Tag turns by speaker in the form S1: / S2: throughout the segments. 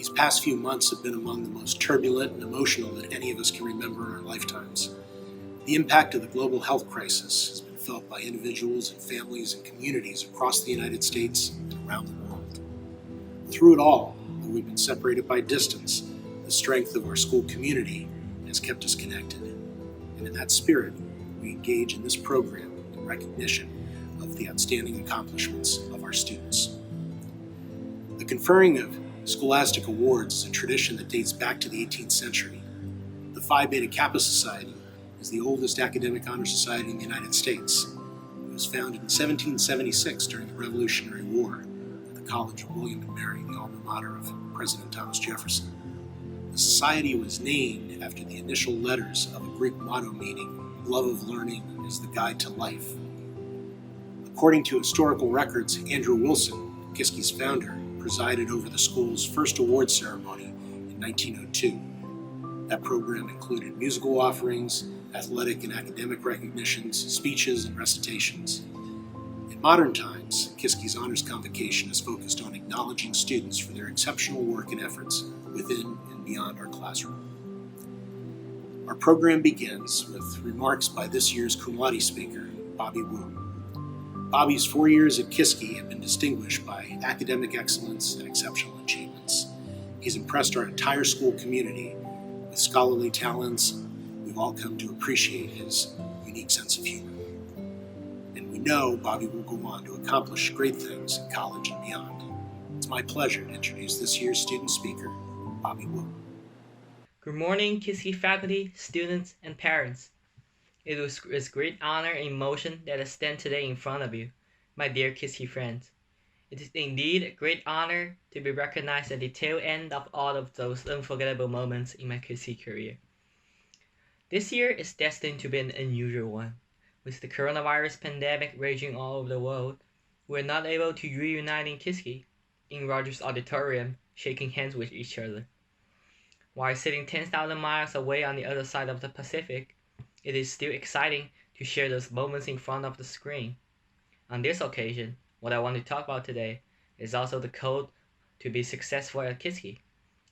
S1: These past few months have been among the most turbulent and emotional that any of us can remember in our lifetimes. The impact of the global health crisis has been felt by individuals and families and communities across the United States and around the world. Through it all, though we've been separated by distance, the strength of our school community has kept us connected. And in that spirit, we engage in this program in recognition of the outstanding accomplishments of our students. The conferring of scholastic awards is a tradition that dates back to the 18th century. The Phi Beta Kappa Society is the oldest academic honor society in the United States. It was founded in 1776 during the Revolutionary War at the College of William and Mary, the alma mater of President Thomas Jefferson. The society was named after the initial letters of a Greek motto meaning, "Love of learning is the guide to life." According to historical records, Andrew Wilson, Kiski's founder, presided over the school's first award ceremony in 1902. That program included musical offerings, athletic and academic recognitions, speeches, and recitations. In modern times, Kiski's Honors Convocation is focused on acknowledging students for their exceptional work and efforts within and beyond our classroom. Our program begins with remarks by this year's cum laude speaker, Bobby Wu. Bobby's 4 years at Kiski have been distinguished by academic excellence and exceptional achievements. He's impressed our entire school community with scholarly talents. We've all come to appreciate his unique sense of humor. And we know Bobby will go on to accomplish great things in college and beyond. It's my pleasure to introduce this year's student speaker, Bobby Wu.
S2: Good morning, Kiski faculty, students, and parents. It is with great honor and emotion that I stand today in front of you, my dear Kiski friends. It is indeed a great honor to be recognized at the tail end of all of those unforgettable moments in my Kiski career. This year is destined to be an unusual one. With the coronavirus pandemic raging all over the world, we are not able to reunite in Kiski, in Rogers Auditorium, shaking hands with each other. While sitting 10,000 miles away on the other side of the Pacific, it is still exciting to share those moments in front of the screen. On this occasion, what I want to talk about today is also the code to be successful at Kiski,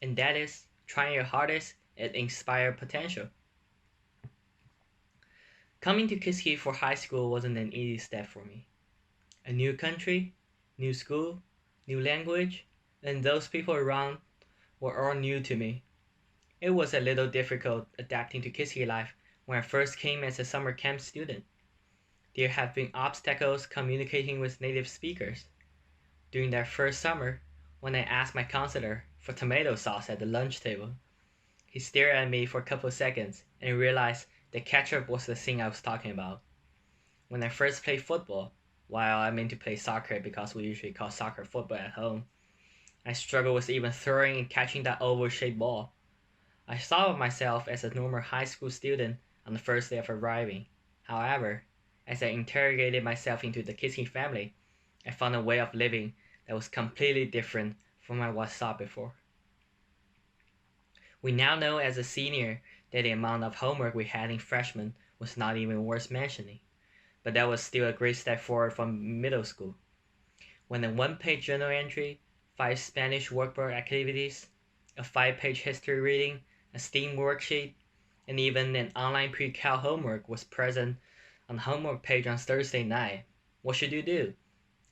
S2: and that is trying your hardest and inspire potential. Coming to Kiski for high school wasn't an easy step for me. A new country, new school, new language, and those people around were all new to me. It was a little difficult adapting to Kiski life when I first came as a summer camp student. There have been obstacles communicating with native speakers. During that first summer, when I asked my counselor for tomato sauce at the lunch table, he stared at me for a couple of seconds and realized that ketchup was the thing I was talking about. When I first played football, while I meant to play soccer because we usually call soccer football at home, I struggled with even throwing and catching that oval-shaped ball. I thought of myself as a normal high school student on the first day of arriving. However, as I interrogated myself into the Kiski family, I found a way of living that was completely different from what I saw before. We now know as a senior that the amount of homework we had in freshman was not even worth mentioning, but that was still a great step forward from middle school. When a one-page journal entry, 5 Spanish workbook activities, a 5-page history reading, a STEAM worksheet, and even an online pre-cal homework was present on the homework page on Thursday night, what should you do,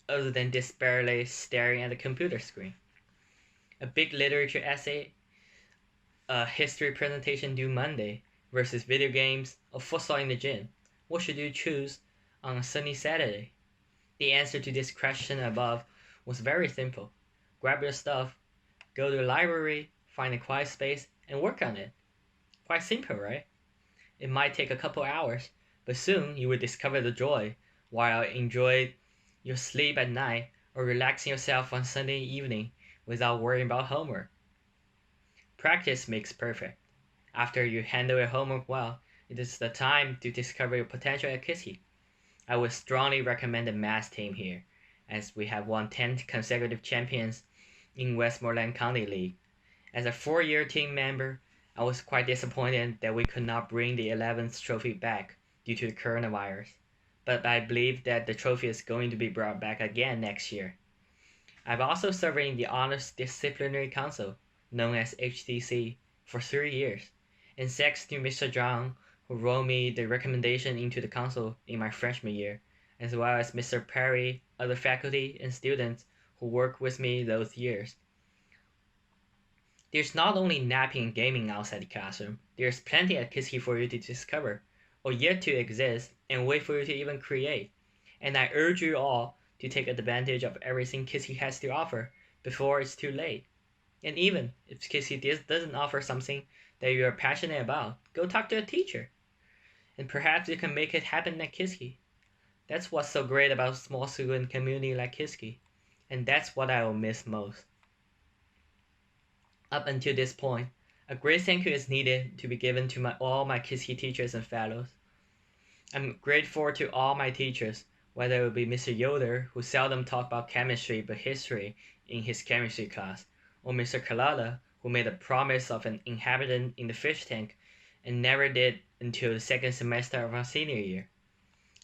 S2: other than desperately staring at the computer screen? A big literature essay, a history presentation due Monday, versus video games or futsal in the gym, what should you choose on a sunny Saturday? The answer to this question above was very simple. Grab your stuff, go to the library, find a quiet space, and work on it. Quite simple, right? It might take a couple hours, but soon you will discover the joy while enjoy your sleep at night or relaxing yourself on Sunday evening without worrying about homework. Practice makes perfect. After you handle your homework well, it is the time to discover your potential at Kiski. I would strongly recommend the math team here, as we have won 10 consecutive champions in Westmoreland County League. As a 4-year team member, I was quite disappointed that we could not bring the 11th trophy back due to the coronavirus, but I believe that the trophy is going to be brought back again next year. I've also served in the Honors Disciplinary Council, known as HTC, for 3 years, and thanks to Mr. Zhang, who wrote me the recommendation into the council in my freshman year, as well as Mr. Perry, other faculty and students who worked with me those years. There's not only napping and gaming outside the classroom, there's plenty at Kiski for you to discover, or yet to exist, and wait for you to even create. And I urge you all to take advantage of everything Kiski has to offer before it's too late. And even if Kiski doesn't offer something that you are passionate about, go talk to a teacher. And perhaps you can make it happen at Kiski. That's what's so great about a small student community like Kiski. And that's what I will miss most. Up until this point, a great thank you is needed to be given to all my Kiski teachers and fellows. I'm grateful to all my teachers, whether it be Mr. Yoder, who seldom talked about chemistry but history in his chemistry class, or Mr. Kalada, who made a promise of an inhabitant in the fish tank and never did until the second semester of our senior year.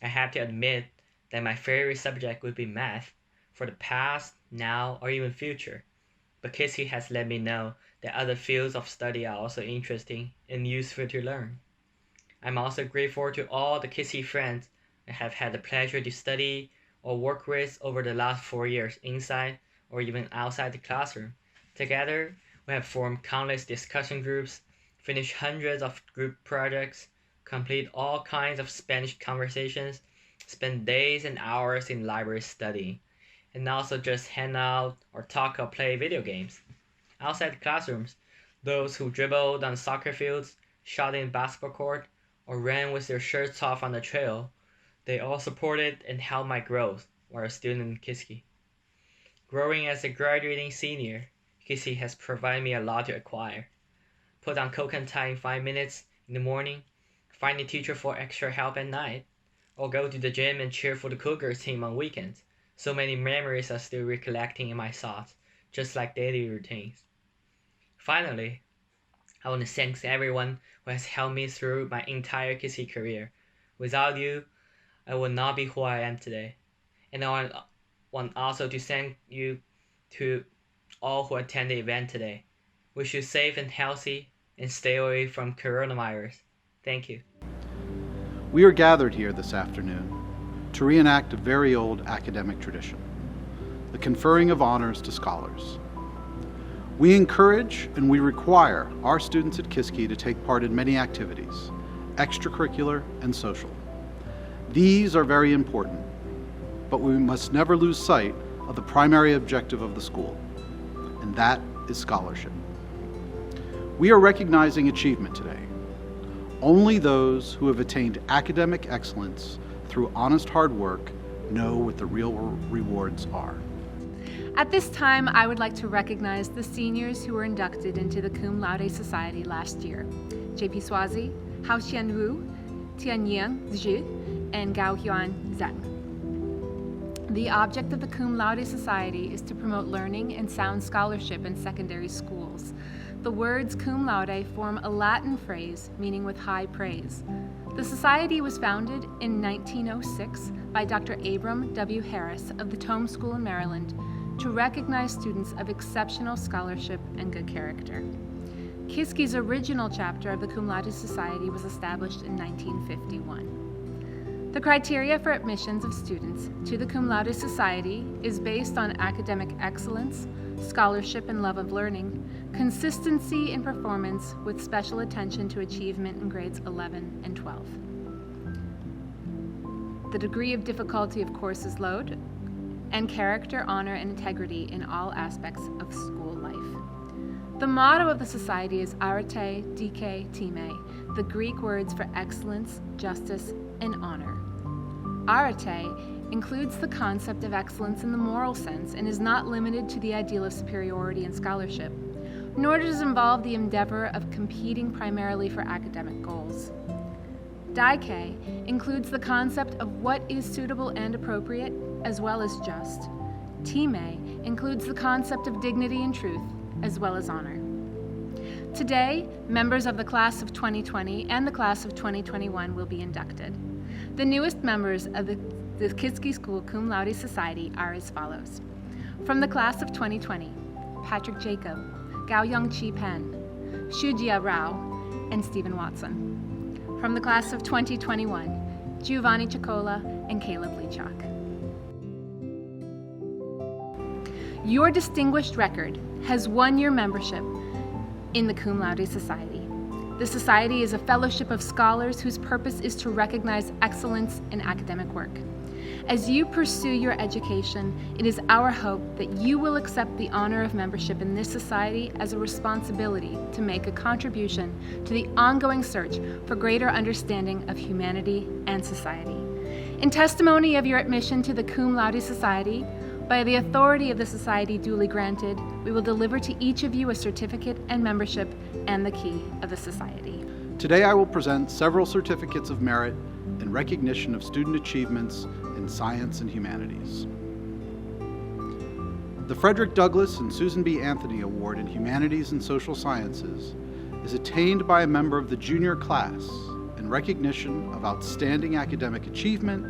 S2: I have to admit that my favorite subject would be math, for the past, now, or even future. But Kiski has let me know that other fields of study are also interesting and useful to learn. I'm also grateful to all the Kiski friends I have had the pleasure to study or work with over the last 4 years inside or even outside the classroom. Together, we have formed countless discussion groups, finished hundreds of group projects, complete all kinds of Spanish conversations, spent days and hours in library studying, and also just hang out or talk or play video games. Outside the classrooms, those who dribbled on soccer fields, shot in basketball court, or ran with their shirts off on the trail, they all supported and helped my growth while a student in Kiski. Growing as a graduating senior, Kiski has provided me a lot to acquire. Put on coke and tie in 5 minutes in the morning, find a teacher for extra help at night, or go to the gym and cheer for the Cougars team on weekends. So many memories are still recollecting in my thoughts, just like daily routines. Finally, I want to thank everyone who has helped me through my entire Kiski career. Without you, I would not be who I am today. And I want also to thank you to all who attend the event today. Wish you safe and healthy and stay away from coronavirus. Thank you.
S3: We are gathered here this afternoon to reenact a very old academic tradition, the conferring of honors to scholars. We encourage and we require our students at Kiski to take part in many activities, extracurricular and social. These are very important, but we must never lose sight of the primary objective of the school, and that is scholarship. We are recognizing achievement today. Only those who have attained academic excellence through honest hard work know what the real rewards are.
S4: At this time, I would like to recognize the seniors who were inducted into the Cum Laude Society last year. J.P. Swazi, Hao Xian Wu, Tianying Zhu, and Gao Huan Zhang. The object of the Cum Laude Society is to promote learning and sound scholarship in secondary schools. The words cum laude form a Latin phrase meaning with high praise. The society was founded in 1906 by Dr. Abram W. Harris of the Tome School in Maryland to recognize students of exceptional scholarship and good character. Kiski's original chapter of the Cum Laude Society was established in 1951. The criteria for admissions of students to the Cum Laude Society is based on academic excellence, scholarship and love of learning, consistency in performance with special attention to achievement in grades 11 and 12. The degree of difficulty of courses load, and character, honor, and integrity in all aspects of school life. The motto of the society is Arete, Dike, Time, the Greek words for excellence, justice, and honor. Arete includes the concept of excellence in the moral sense and is not limited to the ideal of superiority in scholarship, nor does it involve the endeavor of competing primarily for academic goals. Dike includes the concept of what is suitable and appropriate, as well as just. Time includes the concept of dignity and truth, as well as honor. Today, members of the class of 2020 and the class of 2021 will be inducted. The newest members of the Kiski School Cum Laude Society are as follows. From the class of 2020, Patrick Jacob, Gaoyong-Chi Pen, Shujia Rao, and Stephen Watson. From the class of 2021, Giovanni Cicola and Caleb Leachok. Your distinguished record has won your membership in the Cum Laude Society. The Society is a fellowship of scholars whose purpose is to recognize excellence in academic work. As you pursue your education, it is our hope that you will accept the honor of membership in this society as a responsibility to make a contribution to the ongoing search for greater understanding of humanity and society. In testimony of your admission to the Cum Laude Society, by the authority of the Society duly granted, we will deliver to each of you a certificate and membership and the key of the Society.
S3: Today I will present several certificates of merit in recognition of student achievements in science and humanities. The Frederick Douglass and Susan B. Anthony Award in Humanities and Social Sciences is attained by a member of the junior class in recognition of outstanding academic achievement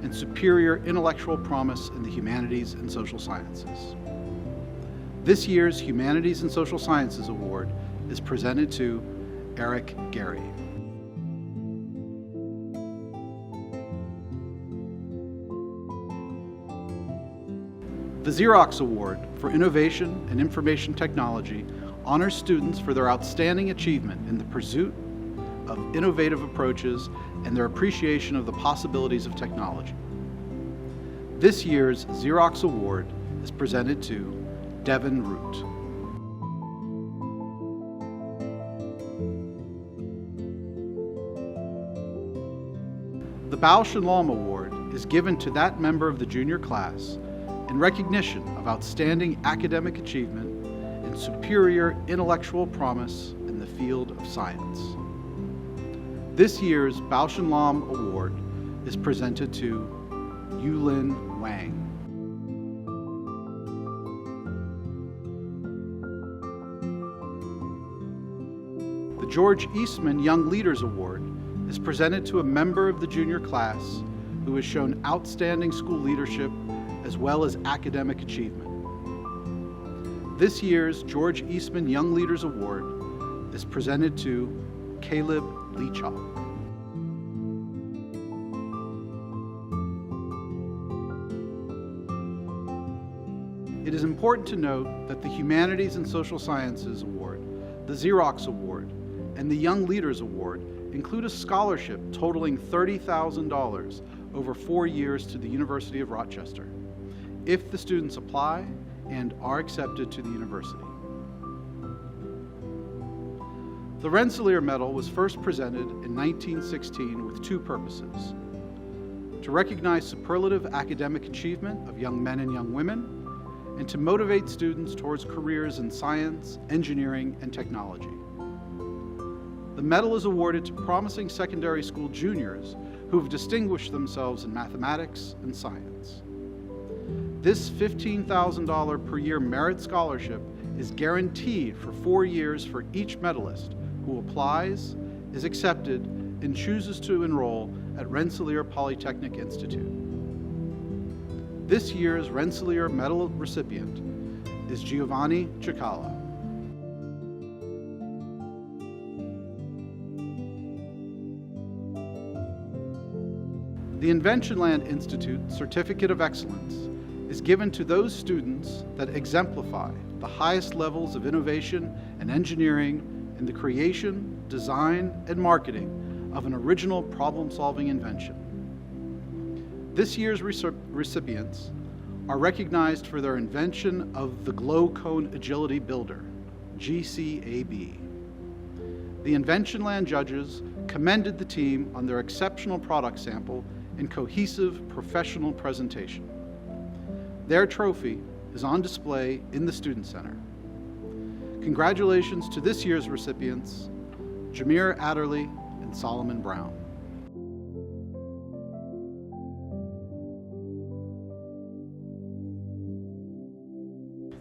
S3: and superior intellectual promise in the humanities and social sciences. This year's Humanities and Social Sciences Award is presented to Eric Gary. The Xerox Award for Innovation and Information Technology honors students for their outstanding achievement in the pursuit of innovative approaches and their appreciation of the possibilities of technology. This year's Xerox Award is presented to Devin Root. The Bausch & Lomb Award is given to that member of the junior class in recognition of outstanding academic achievement and superior intellectual promise in the field of science. This year's Bausch & Lomb Award is presented to Yulin Wang. The George Eastman Young Leaders Award is presented to a member of the junior class who has shown outstanding school leadership as well as academic achievement. This year's George Eastman Young Leaders Award is presented to Caleb Leachok. It is important to note that the Humanities and Social Sciences Award, the Xerox Award, and the Young Leaders Award include a scholarship totaling $30,000 over 4 years to the University of Rochester, if the students apply and are accepted to the university. The Rensselaer Medal was first presented in 1916 with two purposes: to recognize superlative academic achievement of young men and young women, and to motivate students towards careers in science, engineering, and technology. The medal is awarded to promising secondary school juniors who have distinguished themselves in mathematics and science. This $15,000 per year merit scholarship is guaranteed for 4 years for each medalist who applies, is accepted, and chooses to enroll at Rensselaer Polytechnic Institute. This year's Rensselaer Medal recipient is Giovanni Cicola. The Inventionland Institute Certificate of Excellence is given to those students that exemplify the highest levels of innovation and engineering in the creation, design, and marketing of an original problem-solving invention. This year's recipients are recognized for their invention of the Glow Cone Agility Builder, GCAB. The Inventionland judges commended the team on their exceptional product sample and cohesive professional presentation. Their trophy is on display in the Student Center. Congratulations to this year's recipients, Jameer Adderley and Solomon Brown.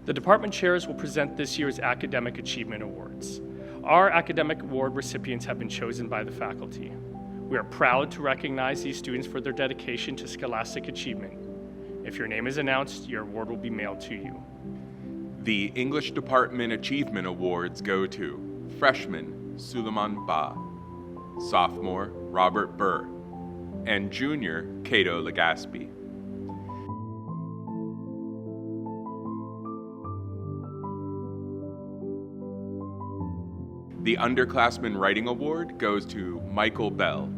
S5: The department chairs will present this year's Academic Achievement Awards. Our academic award recipients have been chosen by the faculty. We are proud to recognize these students for their dedication to scholastic achievement. If your name is announced, your award will be mailed to you.
S6: The English Department Achievement Awards go to freshman Suleiman Ba, sophomore Robert Burr, and junior Cato Legaspi. The Underclassmen Writing Award goes to Michael Bell.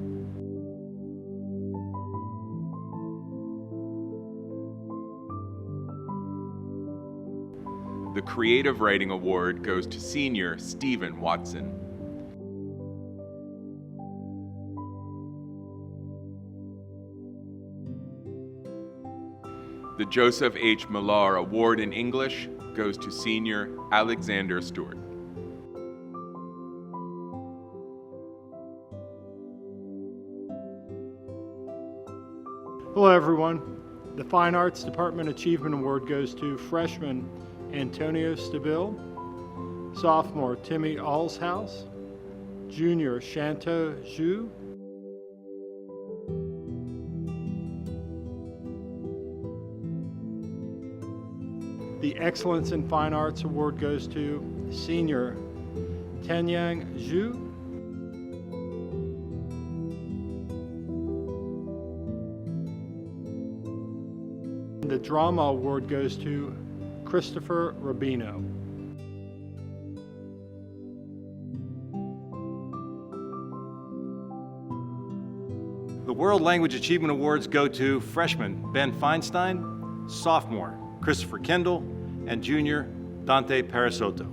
S6: The Creative Writing Award goes to senior Stephen Watson. The Joseph H. Millar Award in English goes to senior Alexander Stewart.
S7: Hello everyone. The Fine Arts Department Achievement Award goes to freshman Antonio Stabile, sophomore Timmy Allshouse, junior Shanto Zhu, the Excellence in Fine Arts Award goes to senior Tenyang Zhu, the Drama Award goes to Christopher Rubino.
S8: The World Language Achievement Awards go to freshman Ben Feinstein, sophomore Christopher Kendall, and junior Dante Parasotto.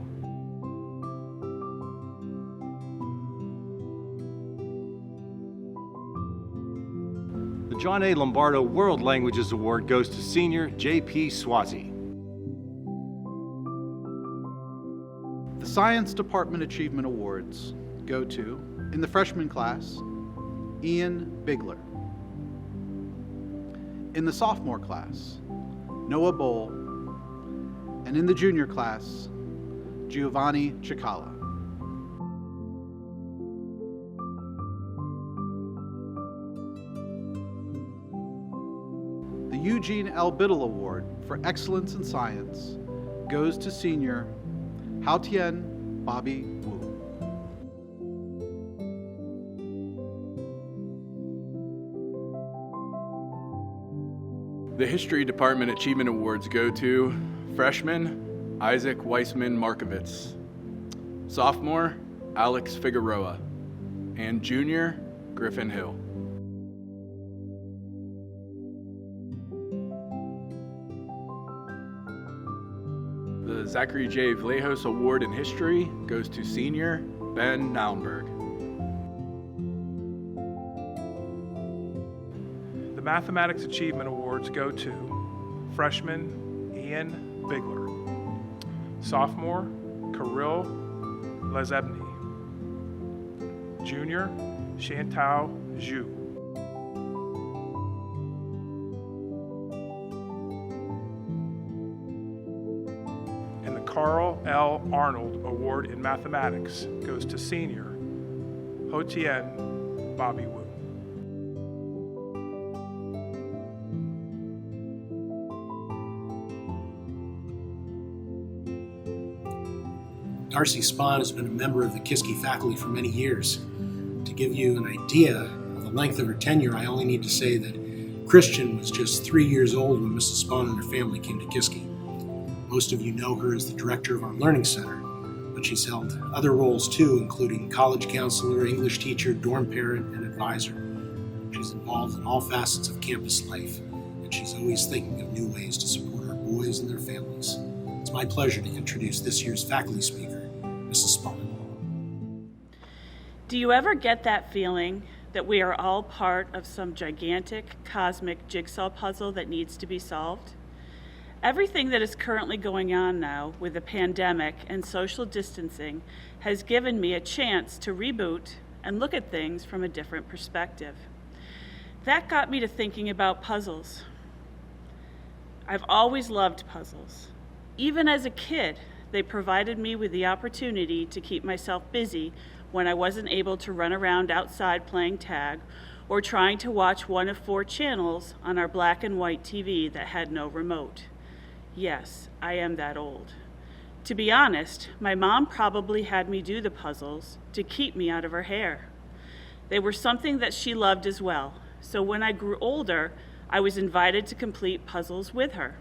S8: The John A. Lombardo World Languages Award goes to senior J.P. Swazi.
S3: The Science Department Achievement Awards go to, in the freshman class, Ian Bigler. In the sophomore class, Noah Bowl. And in the junior class, Giovanni Cicala. The Eugene L. Biddle Award for Excellence in Science goes to senior Haotien Bobby Wu.
S9: The History Department Achievement Awards go to freshman Isaac Weissman Markovitz, sophomore Alex Figueroa, and junior Griffin Hill. The Zachary J. Vallejos Award in History goes to senior Ben Naumberg.
S10: The Mathematics Achievement Awards go to freshman Ian Bigler, sophomore Kirill Lezebny, junior Shantao Zhu. And the Carl L. Arnold Award in Mathematics goes to senior Haotien Bobby Wu.
S1: Darcy Spahn has been a member of the Kiski faculty for many years. To give you an idea of the length of her tenure, I only need to say that Christian was just 3 years old when Mrs. Spahn and her family came to Kiski. Most of you know her as the director of our Learning Center, but she's held other roles too, including college counselor, English teacher, dorm parent, and advisor. She's involved in all facets of campus life, and she's always thinking of new ways to support our boys and their families. It's my pleasure to introduce this year's faculty speaker, Mrs. Spahn.
S11: Do you ever get that feeling that we are all part of some gigantic cosmic jigsaw puzzle that needs to be solved? Everything that is currently going on now with the pandemic and social distancing has given me a chance to reboot and look at things from a different perspective. That got me to thinking about puzzles. I've always loved puzzles. Even as a kid, they provided me with the opportunity to keep myself busy when I wasn't able to run around outside playing tag or trying to watch one of 4 channels on our black and white TV that had no remote. Yes, I am that old. To be honest, my mom probably had me do the puzzles to keep me out of her hair. They were something that she loved as well, so when I grew older, I was invited to complete puzzles with her.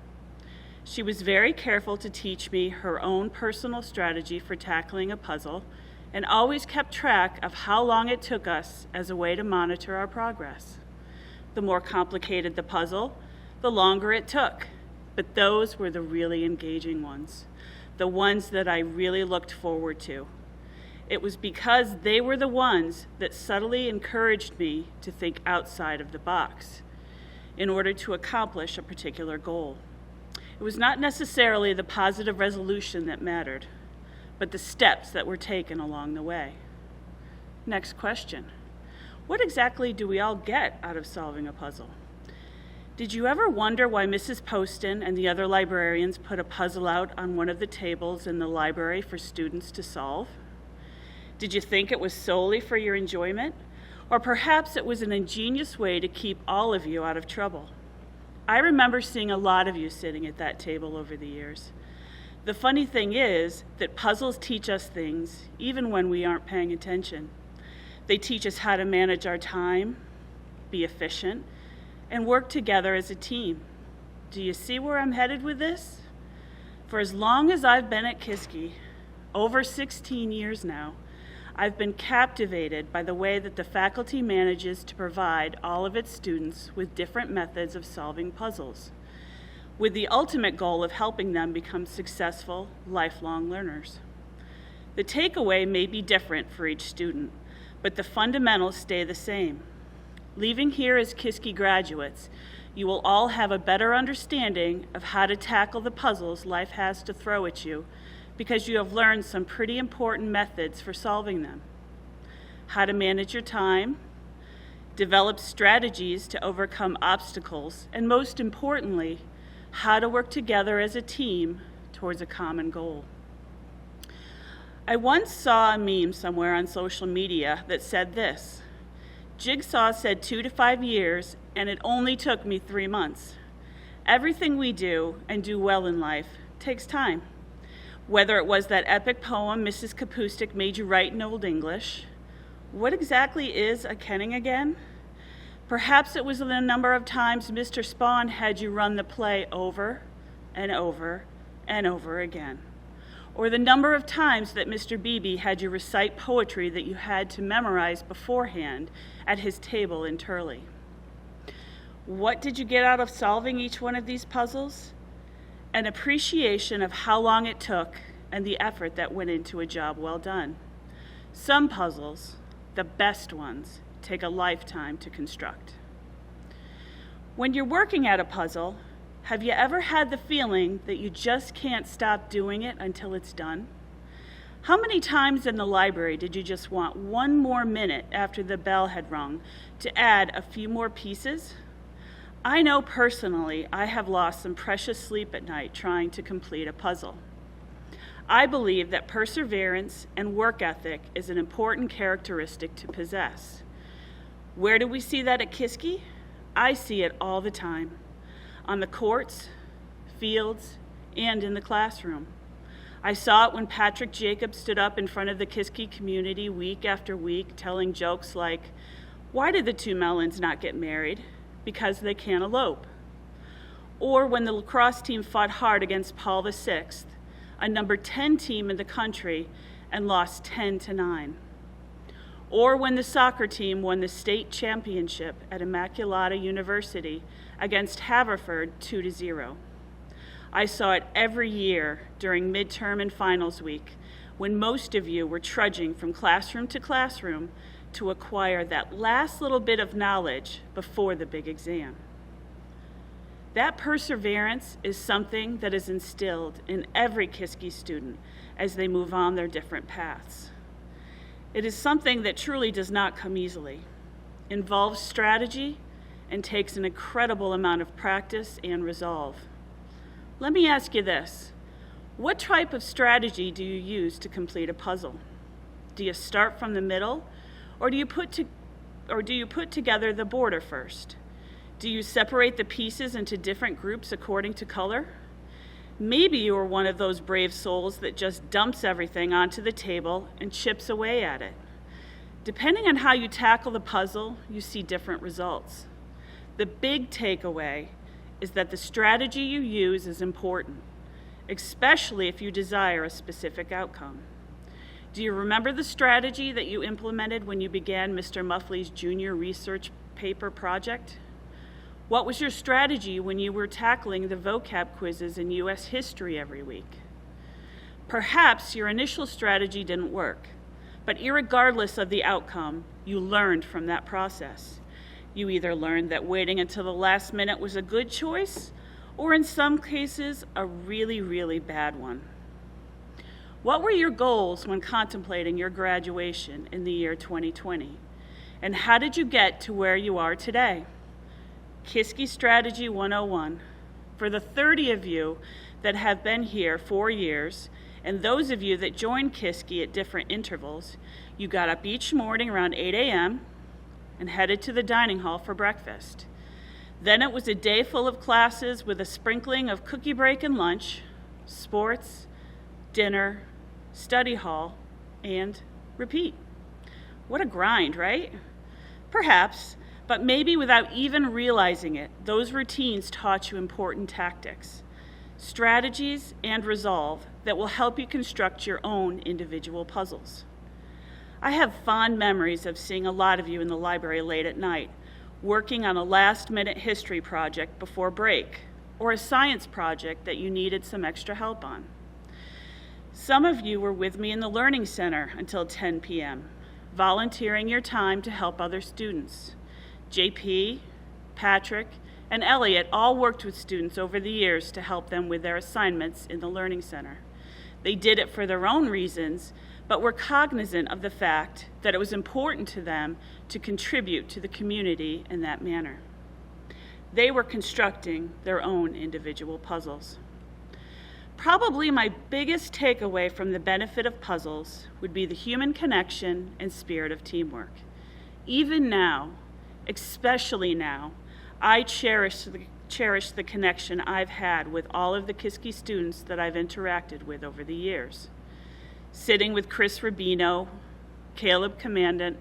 S11: She was very careful to teach me her own personal strategy for tackling a puzzle and always kept track of how long it took us as a way to monitor our progress. The more complicated the puzzle, the longer it took, but those were the really engaging ones, the ones that I really looked forward to. It was because they were the ones that subtly encouraged me to think outside of the box in order to accomplish a particular goal. It was not necessarily the positive resolution that mattered, but the steps that were taken along the way. Next question. What exactly do we all get out of solving a puzzle? Did you ever wonder why Mrs. Poston and the other librarians put a puzzle out on one of the tables in the library for students to solve? Did you think it was solely for your enjoyment? Or perhaps it was an ingenious way to keep all of you out of trouble? I remember seeing a lot of you sitting at that table over the years. The funny thing is that puzzles teach us things even when we aren't paying attention. They teach us how to manage our time, be efficient, and work together as a team. Do you see where I'm headed with this? For as long as I've been at Kiski, over 16 years now, I've been captivated by the way that the faculty manages to provide all of its students with different methods of solving puzzles, with the ultimate goal of helping them become successful, lifelong learners. The takeaway may be different for each student, but the fundamentals stay the same. Leaving here as Kiski graduates, you will all have a better understanding of how to tackle the puzzles life has to throw at you because you have learned some pretty important methods for solving them. How to manage your time, develop strategies to overcome obstacles, and most importantly, how to work together as a team towards a common goal. I once saw a meme somewhere on social media that said this: Jigsaw said 2 to 5 years, and it only took me 3 months. Everything we do and do well in life takes time. Whether it was that epic poem Mrs. Kapustik made you write in Old English, what exactly is a kenning again? Perhaps it was the number of times Mr. Spawn had you run the play over and over and over again, or the number of times that Mr. Beebe had you recite poetry that you had to memorize beforehand at his table in Turley. What did you get out of solving each one of these puzzles? An appreciation of how long it took and the effort that went into a job well done. Some puzzles, the best ones, take a lifetime to construct. When you're working at a puzzle, have you ever had the feeling that you just can't stop doing it until it's done? How many times in the library did you just want one more minute after the bell had rung to add a few more pieces? I know personally I have lost some precious sleep at night trying to complete a puzzle. I believe that perseverance and work ethic is an important characteristic to possess. Where do we see that at Kiski? I see it all the time. On the courts, fields, and in the classroom. I saw it when Patrick Jacobs stood up in front of the Kiski community week after week telling jokes like, "Why did the two Mellons not get married? Because they can't elope." Or when the lacrosse team fought hard against Paul VI, a number 10 team in the country, and lost 10-9. Or when the soccer team won the state championship at Immaculata University against Haverford 2-0. I saw it every year during midterm and finals week when most of you were trudging from classroom to classroom to acquire that last little bit of knowledge before the big exam. That perseverance is something that is instilled in every Kiski student as they move on their different paths. It is something that truly does not come easily, involves strategy, and takes an incredible amount of practice and resolve. Let me ask you this: what type of strategy do you use to complete a puzzle? Do you start from the middle, or do you put together the border first? Do you separate the pieces into different groups according to color? Maybe you are one of those brave souls that just dumps everything onto the table and chips away at it. Depending on how you tackle the puzzle, you see different results. The big takeaway is that the strategy you use is important, especially if you desire a specific outcome. Do you remember the strategy that you implemented when you began Mr. Muffley's junior research paper project? What was your strategy when you were tackling the vocab quizzes in U.S. history every week? Perhaps your initial strategy didn't work, but irregardless of the outcome, you learned from that process. You either learned that waiting until the last minute was a good choice, or in some cases, a really, really bad one. What were your goals when contemplating your graduation in the year 2020? And how did you get to where you are today? Kiski Strategy 101. For the 30 of you that have been here 4 years, and those of you that joined Kiski at different intervals, you got up each morning around 8 a.m. and headed to the dining hall for breakfast. Then it was a day full of classes with a sprinkling of cookie break and lunch, sports, dinner, study hall, and repeat. What a grind, right? Perhaps, but maybe without even realizing it, those routines taught you important tactics, strategies, and resolve that will help you construct your own individual puzzles. I have fond memories of seeing a lot of you in the library late at night, working on a last-minute history project before break, or a science project that you needed some extra help on. Some of you were with me in the Learning Center until 10 p.m., volunteering your time to help other students. JP, Patrick, and Elliot all worked with students over the years to help them with their assignments in the Learning Center. They did it for their own reasons, but were cognizant of the fact that it was important to them to contribute to the community in that manner. They were constructing their own individual puzzles. Probably my biggest takeaway from the benefit of puzzles would be the human connection and spirit of teamwork. Even now, especially now, I cherish the connection I've had with all of the Kiski students that I've interacted with over the years. Sitting with Chris Rubino, Caleb Commandant,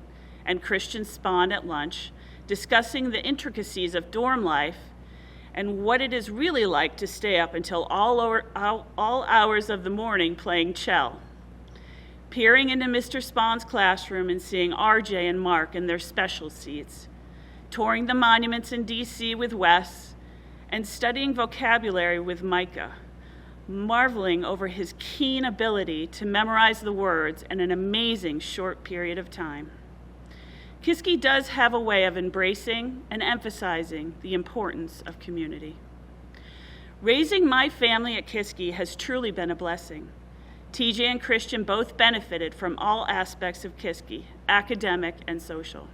S11: and Christian Spahn at lunch, discussing the intricacies of dorm life and what it is really like to stay up until all hours of the morning playing Chell. Peering into Mr. Spahn's classroom and seeing RJ and Mark in their special seats. Touring the monuments in DC with Wes, and studying vocabulary with Micah, marveling over his keen ability to memorize the words in an amazing short period of time. Kiski does have a way of embracing and emphasizing the importance of community. Raising my family at Kiski has truly been a blessing. TJ and Christian both benefited from all aspects of Kiski, academic and social.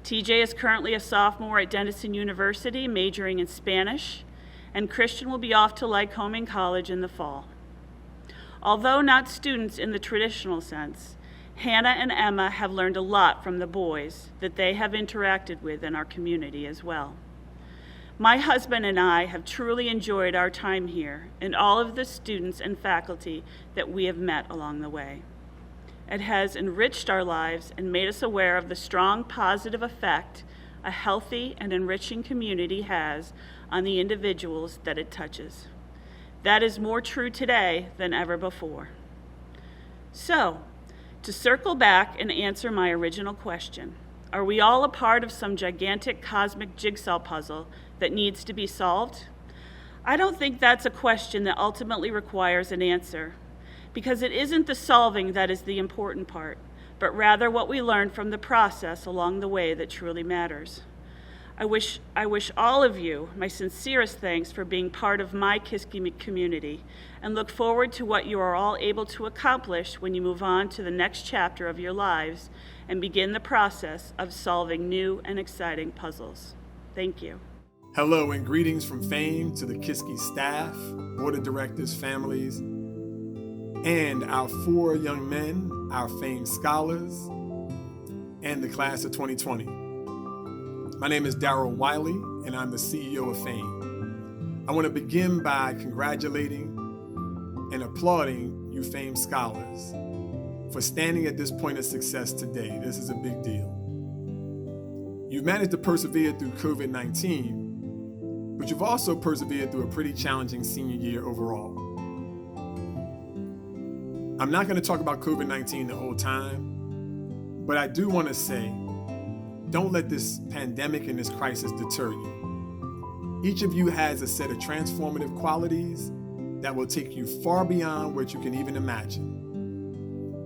S11: TJ is currently a sophomore at Denison University, majoring in Spanish, and Christian will be off to Lycoming College in the fall. Although not students in the traditional sense, Hannah and Emma have learned a lot from the boys that they have interacted with in our community as well. My husband and I have truly enjoyed our time here and all of the students and faculty that we have met along the way. It has enriched our lives and made us aware of the strong positive effect a healthy and enriching community has on the individuals that it touches. That is more true today than ever before. So, to circle back and answer my original question, are we all a part of some gigantic cosmic jigsaw puzzle that needs to be solved? I don't think that's a question that ultimately requires an answer, because it isn't the solving that is the important part, but rather what we learn from the process along the way that truly matters. I wish all of you my sincerest thanks for being part of my Kiski community, and look forward to what you are all able to accomplish when you move on to the next chapter of your lives and begin the process of solving new and exciting puzzles. Thank you.
S12: Hello and greetings from fame to the Kiski staff, board of directors, families, and our 4 young men, our famed scholars, and the class of 2020. My name is Darryl Wiley, and I'm the CEO of Fame. I want to begin by congratulating and applauding you famed scholars for standing at this point of success today. This is a big deal. You've managed to persevere through COVID-19, but you've also persevered through a pretty challenging senior year overall. I'm not going to talk about COVID-19 the whole time, but I do want to say, don't let this pandemic and this crisis deter you. Each of you has a set of transformative qualities that will take you far beyond what you can even imagine.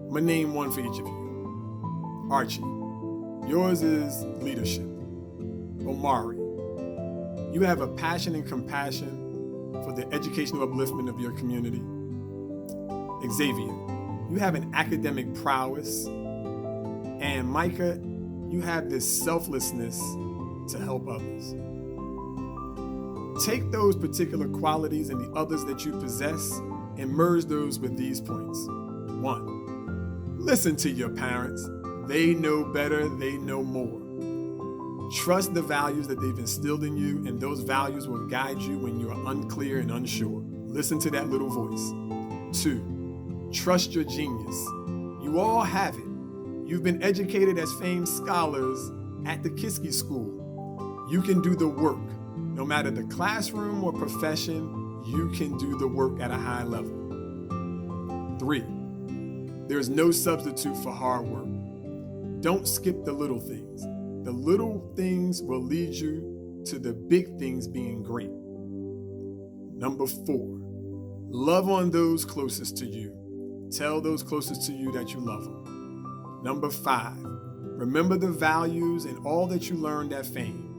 S12: I'm going to name one for each of you. Archie, yours is leadership. Omari, you have a passion and compassion for the educational upliftment of your community. Xavier, you have an academic prowess. And Micah, you have this selflessness to help others. Take those particular qualities and the others that you possess and merge those with these points. 1, listen to your parents. They know better, they know more. Trust the values that they've instilled in you, and those values will guide you when you are unclear and unsure. Listen to that little voice. 2, trust your genius. You all have it. You've been educated as famed scholars at the Kiski School. You can do the work. No matter the classroom or profession, you can do the work at a high level. 3, there's no substitute for hard work. Don't skip the little things. The little things will lead you to the big things being great. 4, love on those closest to you. Tell those closest to you that you love them. 5, remember the values and all that you learned at FAME.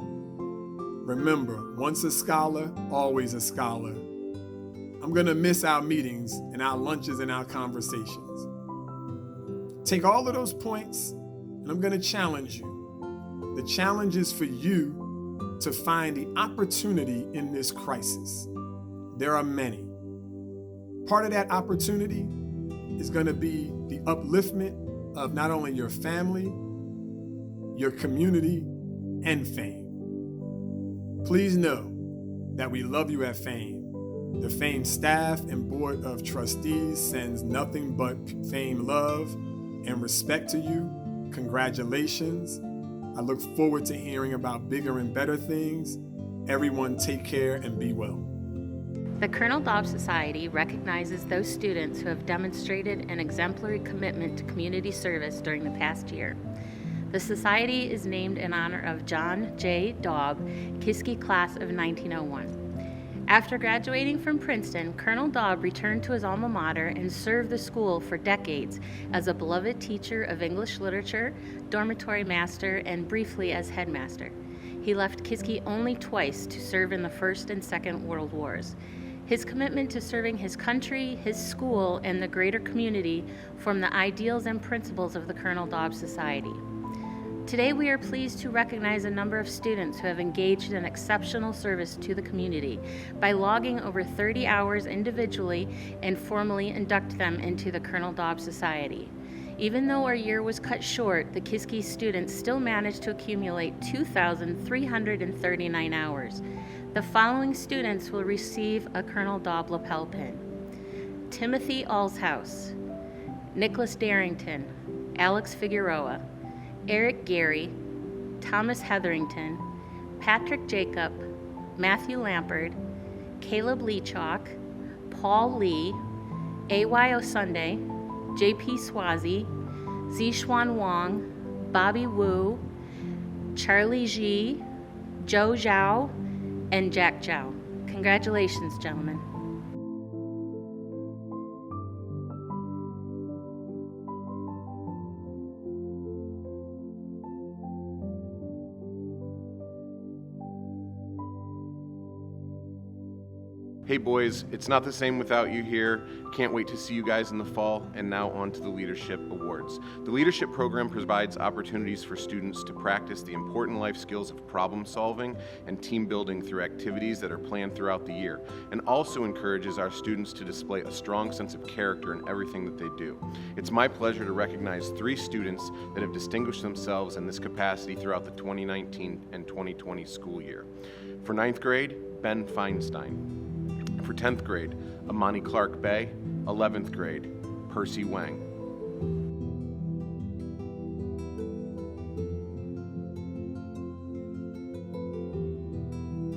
S12: Remember, once a scholar, always a scholar. I'm going to miss our meetings and our lunches and our conversations. Take all of those points and I'm going to challenge you. The challenge is for you to find the opportunity in this crisis. There are many. Part of that opportunity is going to be the upliftment of not only your family, your community, and FAME. Please know that we love you at FAME. The FAME staff and board of trustees sends nothing but FAME love and respect to you. Congratulations. I look forward to hearing about bigger and better things. Everyone take care and be well.
S13: The Colonel Dobbs Society recognizes those students who have demonstrated an exemplary commitment to community service during the past year. The Society is named in honor of John J. Daub, Kiski class of 1901. After graduating from Princeton, Colonel Daub returned to his alma mater and served the school for decades as a beloved teacher of English literature, dormitory master, and briefly as headmaster. He left Kiski only twice to serve in the First and Second World Wars. His commitment to serving his country, his school, and the greater community form the ideals and principles of the Colonel Dobbs Society. Today we are pleased to recognize a number of students who have engaged in exceptional service to the community by logging over 30 hours individually and formally induct them into the Colonel Dobbs Society. Even though our year was cut short, the Kiski students still managed to accumulate 2,339 hours. The following students will receive a Colonel Daub lapel pin: Timothy Allshouse, Nicholas Darrington, Alex Figueroa, Eric Gary, Thomas Hetherington, Patrick Jacob, Matthew Lampard, Caleb Leachock, Paul Lee, A.Y. Osunde, J.P. Swazi, Zixuan Wang, Bobby Wu, Charlie Ji, Zhou Zhao, and Jack Zhao. Congratulations, gentlemen.
S14: Hey boys, it's not the same without you here. Can't wait to see you guys in the fall. And now on to the Leadership Awards. The Leadership Program provides opportunities for students to practice the important life skills of problem solving and team building through activities that are planned throughout the year, and also encourages our students to display a strong sense of character in everything that they do. It's my pleasure to recognize 3 students that have distinguished themselves in this capacity throughout the 2019 and 2020 school year. For 9th grade, Ben Feinstein. For 10th grade, Amani Clark Bay, 11th grade, Percy Wang.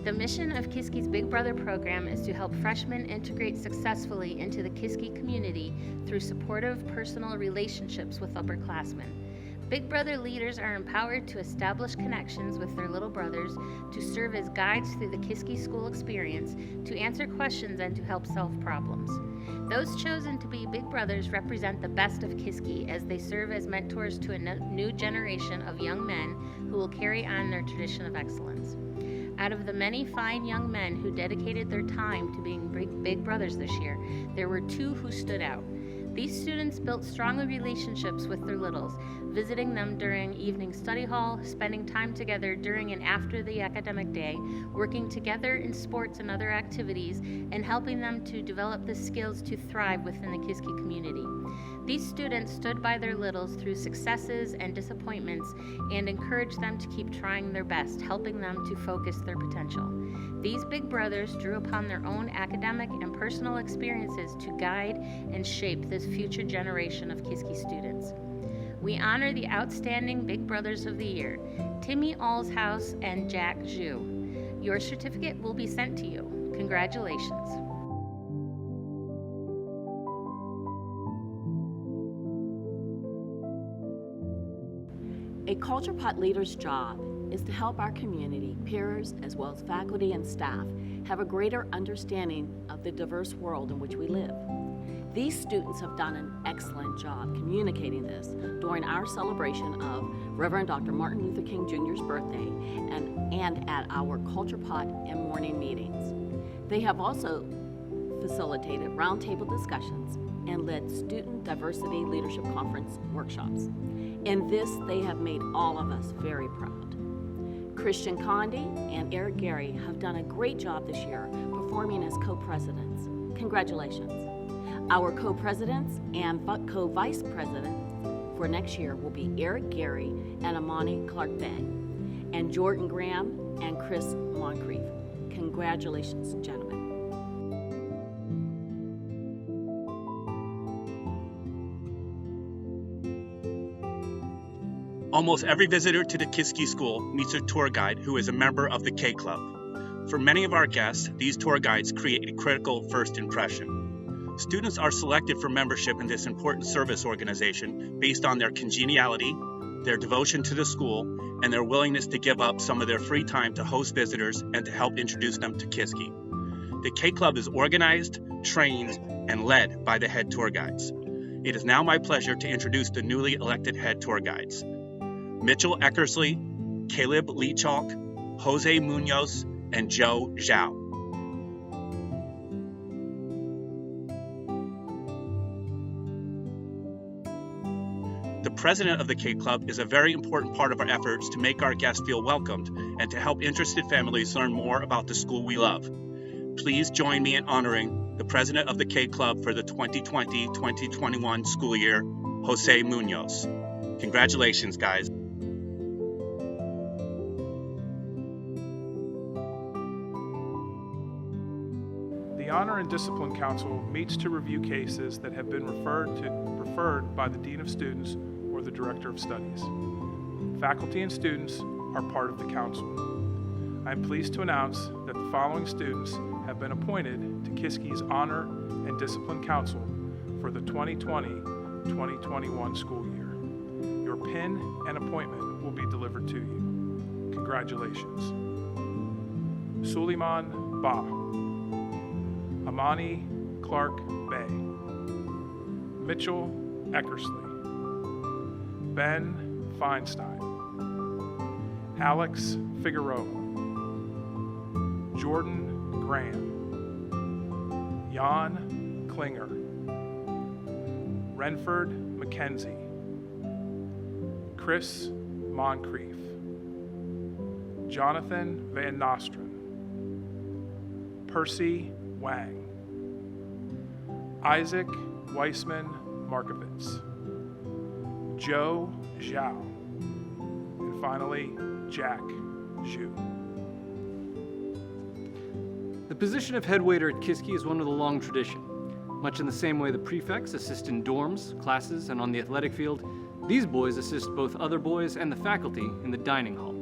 S13: The mission of Kiski's Big Brother program is to help freshmen integrate successfully into the Kiski community through supportive personal relationships with upperclassmen. Big Brother leaders are empowered to establish connections with their little brothers, to serve as guides through the Kiski school experience, to answer questions, and to help solve problems. Those chosen to be Big Brothers represent the best of Kiski as they serve as mentors to a new generation of young men who will carry on their tradition of excellence. Out of the many fine young men who dedicated their time to being Big Brothers this year, there were two who stood out. These students built strong relationships with their littles, visiting them during evening study hall, spending time together during and after the academic day, working together in sports and other activities, and helping them to develop the skills to thrive within the Kiski community. These students stood by their littles through successes and disappointments and encouraged them to keep trying their best, helping them to focus their potential. These Big Brothers drew upon their own academic and personal experiences to guide and shape this future generation of Kiski students. We honor the outstanding Big Brothers of the Year, Timmy Allshouse and Jack Zhu. Your certificate will be sent to you. Congratulations.
S15: A Culture Pot leader's job is to help our community, peers, as well as faculty and staff, have a greater understanding of the diverse world in which we live. These students have done an excellent job communicating this during our celebration of Reverend Dr. Martin Luther King Jr.'s birthday and at our Culture Pot and morning meetings. They have also facilitated roundtable discussions and led Student Diversity Leadership Conference workshops. In this, they have made all of us very proud. Christian Condi and Eric Gary have done a great job this year performing as co-presidents. Congratulations. Our co-presidents and co-vice presidents for next year will be Eric Gary and Amani Clark-Bay, and Jordan Graham and Chris Moncrief. Congratulations, gentlemen.
S16: Almost every visitor to the Kiski school meets a tour guide who is a member of the K Club. For many of our guests, these tour guides create a critical first impression. Students are selected for membership in this important service organization based on their congeniality, their devotion to the school, and their willingness to give up some of their free time to host visitors and to help introduce them to Kiski. The K Club is organized, trained, and led by the head tour guides. It is now my pleasure to introduce the newly elected head tour guides. Mitchell Eckersley, Caleb Leachalk, Jose Munoz, and Joe Zhao. The president of the K Club is a very important part of our efforts to make our guests feel welcomed and to help interested families learn more about the school we love. Please join me in honoring the president of the K Club for the 2020-2021 school year, Jose Munoz. Congratulations, guys.
S10: The Honor and Discipline Council meets to review cases that have been referred by the Dean of Students or the Director of Studies. Faculty and students are part of the council. I am pleased to announce that the following students have been appointed to Kiski's Honor and Discipline Council for the 2020-2021 school year. Your pin and appointment will be delivered to you. Congratulations. Suleiman Ba, Amani Clark-Bay, Mitchell Eckersley, Ben Feinstein, Alex Figueroa, Jordan Graham, Jan Klinger, Renford McKenzie, Chris Moncrief, Jonathan Van Nostren, Percy Wang, Isaac Weissman Markovitz, Joe Zhao, and finally, Jack Zhu.
S17: The position of head waiter at Kiski is one with a long tradition. Much in the same way the prefects assist in dorms, classes, and on the athletic field, these boys assist both other boys and the faculty in the dining hall.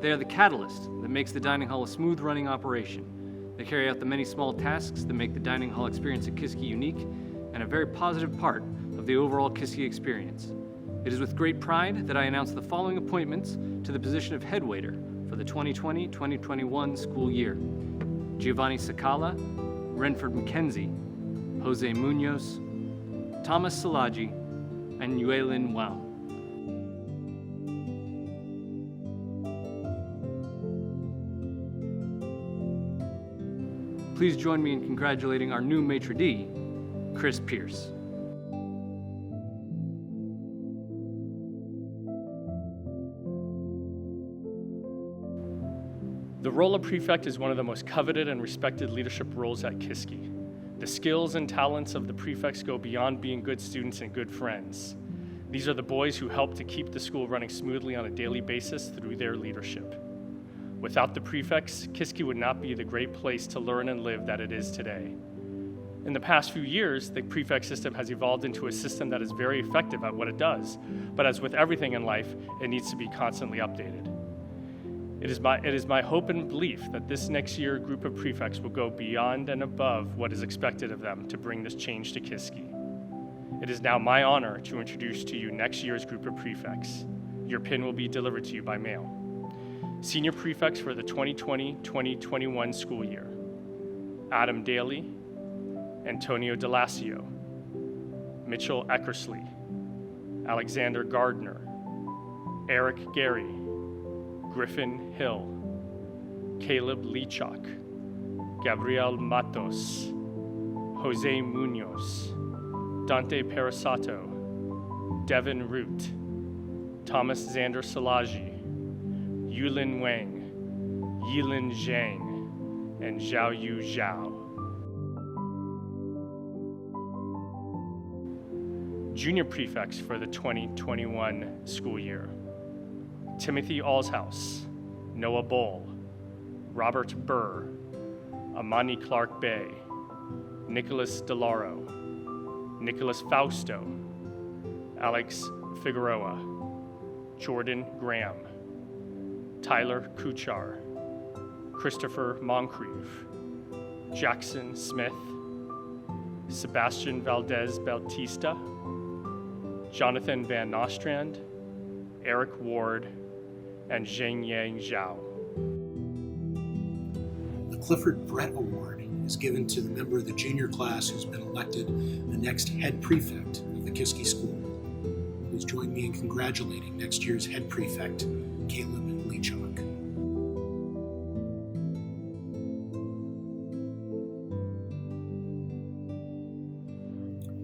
S17: They are the catalyst that makes the dining hall a smooth-running operation. They carry out the many small tasks that make the dining hall experience at Kiski unique and a very positive part of the overall Kiski experience. It is with great pride that I announce the following appointments to the position of head waiter for the 2020-2021 school year. Giovanni Sakala, Renford McKenzie, Jose Munoz, Thomas Salaji, and Yuelin Wao. Please join me in congratulating our new maitre d', Chris Pierce.
S5: The role of prefect is one of the most coveted and respected leadership roles at Kiski. The skills and talents of the prefects go beyond being good students and good friends. These are the boys who help to keep the school running smoothly on a daily basis through their leadership. Without the prefects, Kiski would not be the great place to learn and live that it is today. In the past few years, the prefect system has evolved into a system that is very effective at what it does, but as with everything in life, it needs to be constantly updated. It is my hope and belief that this next year group of prefects will go beyond and above what is expected of them to bring this change to Kiski. It is now my honor to introduce to you next year's group of prefects. Your pin will be delivered to you by mail. Senior prefects for the 2020-2021 school year: Adam Daly, Antonio Delasio, Mitchell Eckersley, Alexander Gardner, Eric Gary, Griffin Hill, Caleb Leachok, Gabriel Matos, Jose Munoz, Dante Parasato, Devin Root, Thomas Xander Salaji, Yulin Wang, Yilin Zhang, and Zhao Yu Zhao. Junior prefects for the 2021 school year: Timothy Allshouse, Noah Boll, Robert Burr, Amani Clark Bay, Nicholas DeLauro, Nicholas Fausto, Alex Figueroa, Jordan Graham, Tyler Kuchar, Christopher Moncrief, Jackson Smith, Sebastian Valdez Bautista, Jonathan Van Nostrand, Eric Ward, and Zheng Yang Zhao.
S1: The Clifford Brett Award is given to the member of the junior class who's been elected the next head prefect of the Kiski School. Please join me in congratulating next year's head prefect, Caleb Leachok.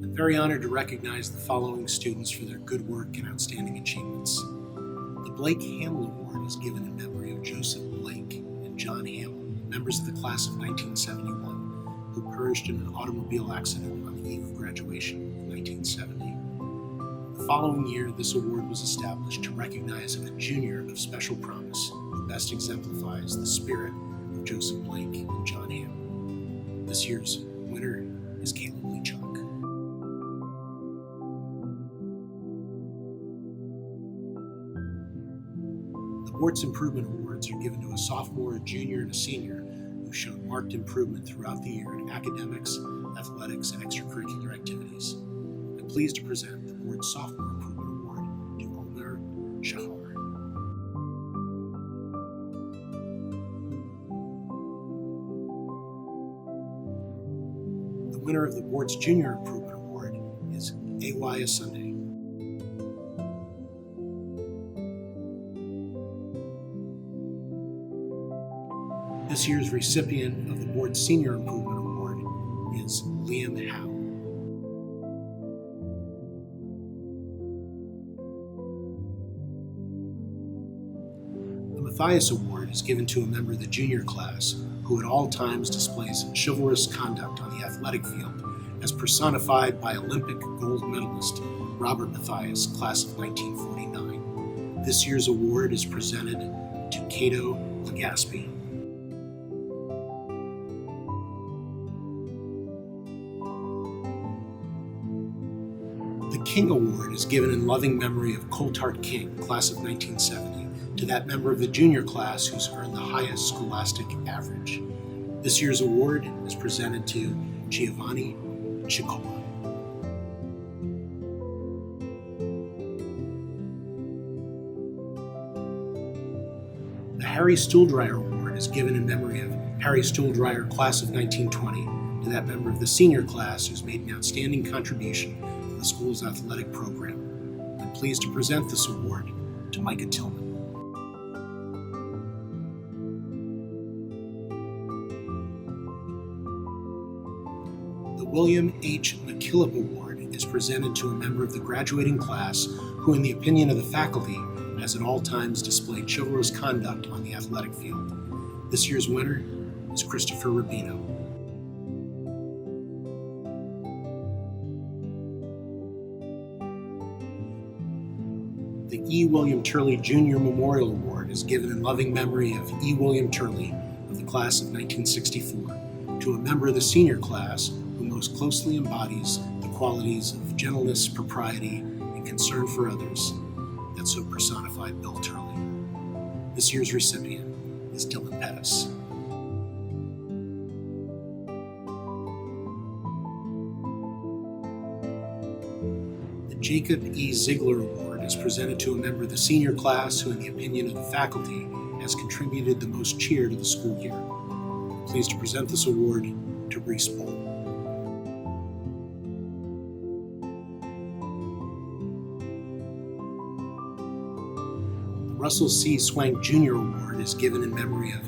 S1: I'm very honored to recognize the following students for their good work and outstanding achievements. The Blake Hamill Award is given in memory of Joseph Blake and John Hamill, members of the class of 1971, who perished in an automobile accident on the eve of graduation in 1970. The following year, this award was established to recognize a junior of special promise who best exemplifies the spirit of Joseph Blake and John Hamill. This year's winner is Caleb Leachok. The Board's Improvement Awards are given to a sophomore, a junior, and a senior who showed marked improvement throughout the year in academics, athletics, and extracurricular activities. I'm pleased to present the Board's Sophomore Improvement Award to Omer Shahar. The winner of the Board's Junior Improvement Award is A.Y. Asunde. This year's recipient of the Board's Senior Improvement Award is Liam Howe. The Matthias Award is given to a member of the junior class who at all times displays chivalrous conduct on the athletic field, as personified by Olympic gold medalist Robert Matthias, class of 1949. This year's award is presented to Cato Legaspi. The King Award is given in loving memory of Coltart King, class of 1970, to that member of the junior class who's earned the highest scholastic average. This year's award is presented to Giovanni Chicola. The Harry Stuhldreher Award is given in memory of Harry Stuhldreher, class of 1920, to that member of the senior class who's made an outstanding contribution to the school's athletic program. I'm pleased to present this award to Micah Tillman. The William H. McKillop Award is presented to a member of the graduating class who, in the opinion of the faculty, has at all times displayed chivalrous conduct on the athletic field. This year's winner is Christopher Rubino. The E. William Turley Jr. Memorial Award is given in loving memory of E. William Turley of the class of 1964 to a member of the senior class who most closely embodies the qualities of gentleness, propriety, and concern for others that so personified Bill Turley. This year's recipient is Dylan Pettis. The Jacob E. Ziegler Award is presented to a member of the senior class who, in the opinion of the faculty, has contributed the most cheer to the school year. I'm pleased to present this award to Reese Bull. The Russell C. Swank Jr. Award is given in memory of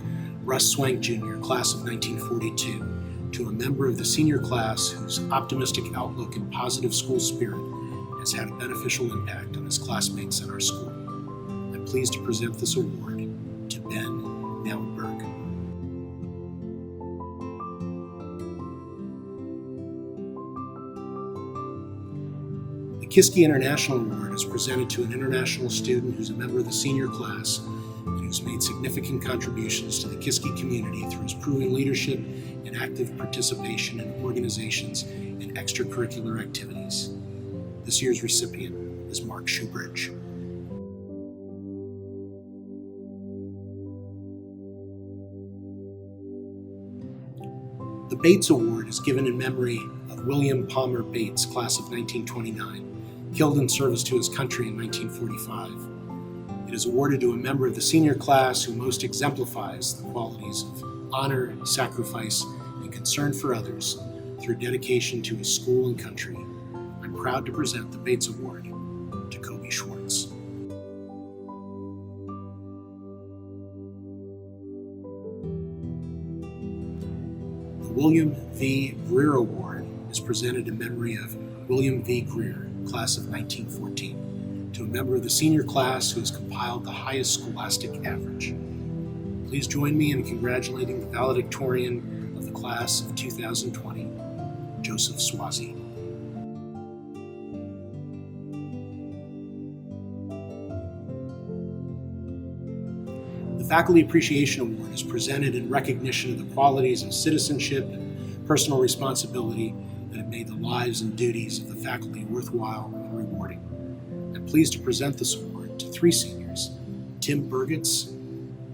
S1: Russ Swank Jr., class of 1942, to a member of the senior class whose optimistic outlook and positive school spirit has had a beneficial impact on his classmates and our school. I'm pleased to present this award to Ben Naumberg. The Kiski International Award is presented to an international student who's a member of the senior class and who's made significant contributions to the Kiski community through his proven leadership and active participation in organizations and extracurricular activities. This year's recipient is Mark Shoebridge. The Bates Award is given in memory of William Palmer Bates, class of 1929, killed in service to his country in 1945. It is awarded to a member of the senior class who most exemplifies the qualities of honor, sacrifice, and concern for others through dedication to his school and country. I'm proud to present the Bates Award to Kobe Schwartz. The William V. Greer Award is presented in memory of William V. Greer, class of 1914, to a member of the senior class who has compiled the highest scholastic average. Please join me in congratulating the valedictorian of the class of 2020, Joseph Swazi. The Faculty Appreciation Award is presented in recognition of the qualities of citizenship and personal responsibility that have made the lives and duties of the faculty worthwhile and rewarding. I'm pleased to present this award to three seniors, Tim Burgitz,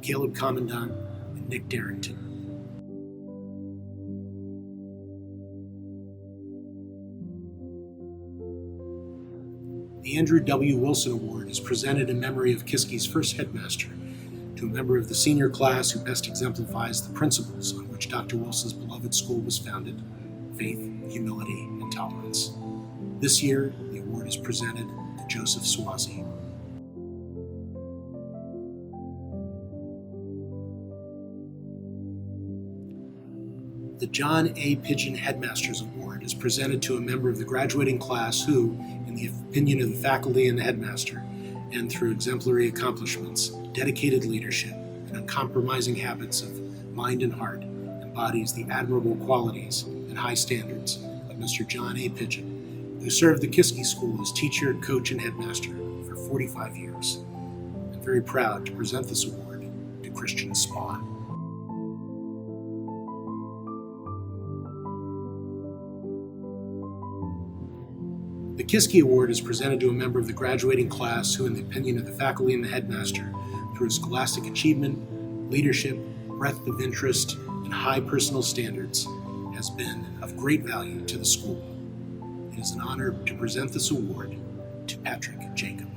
S1: Caleb Commandant, and Nick Darrington. The Andrew W. Wilson Award is presented in memory of Kiski's first headmaster, to a member of the senior class who best exemplifies the principles on which Dr. Wilson's beloved school was founded: faith, humility, and tolerance. This year, the award is presented to Joseph Swazi. The John A. Pigeon Headmasters Award is presented to a member of the graduating class who, in the opinion of the faculty and the headmaster, and through exemplary accomplishments, dedicated leadership, and uncompromising habits of mind and heart, embodies the admirable qualities and high standards of Mr. John A. Pigeon, who served the Kiski School as teacher, coach, and headmaster for 45 years. I'm very proud to present this award to Christian Spawn. The Kiski Award is presented to a member of the graduating class who, in the opinion of the faculty and the headmaster, through scholastic achievement, leadership, breadth of interest, and high personal standards, has been of great value to the school. It is an honor to present this award to Patrick Jacob.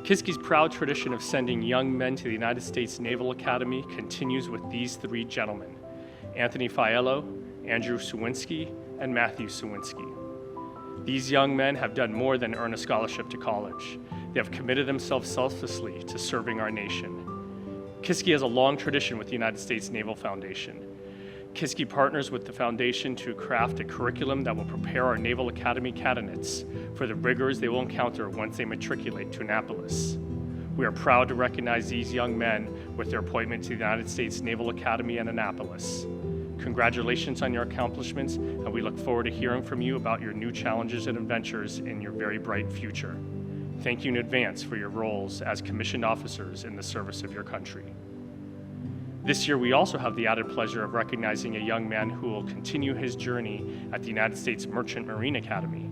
S5: Kiski's proud tradition of sending young men to the United States Naval Academy continues with these three gentlemen: Anthony Fiello, Andrew Sawinski, and Matthew Sawinski. These young men have done more than earn a scholarship to college. They have committed themselves selflessly to serving our nation. Kiski has a long tradition with the United States Naval Foundation. Kiski partners with the Foundation to craft a curriculum that will prepare our Naval Academy candidates for the rigors they will encounter once they matriculate to Annapolis. We are proud to recognize these young men with their appointment to the United States Naval Academy in Annapolis. Congratulations on your accomplishments, and we look forward to hearing from you about your new challenges and adventures in your very bright future. Thank you in advance for your roles as commissioned officers in the service of your country. This year, we also have the added pleasure of recognizing a young man who will continue his journey at the United States Merchant Marine Academy.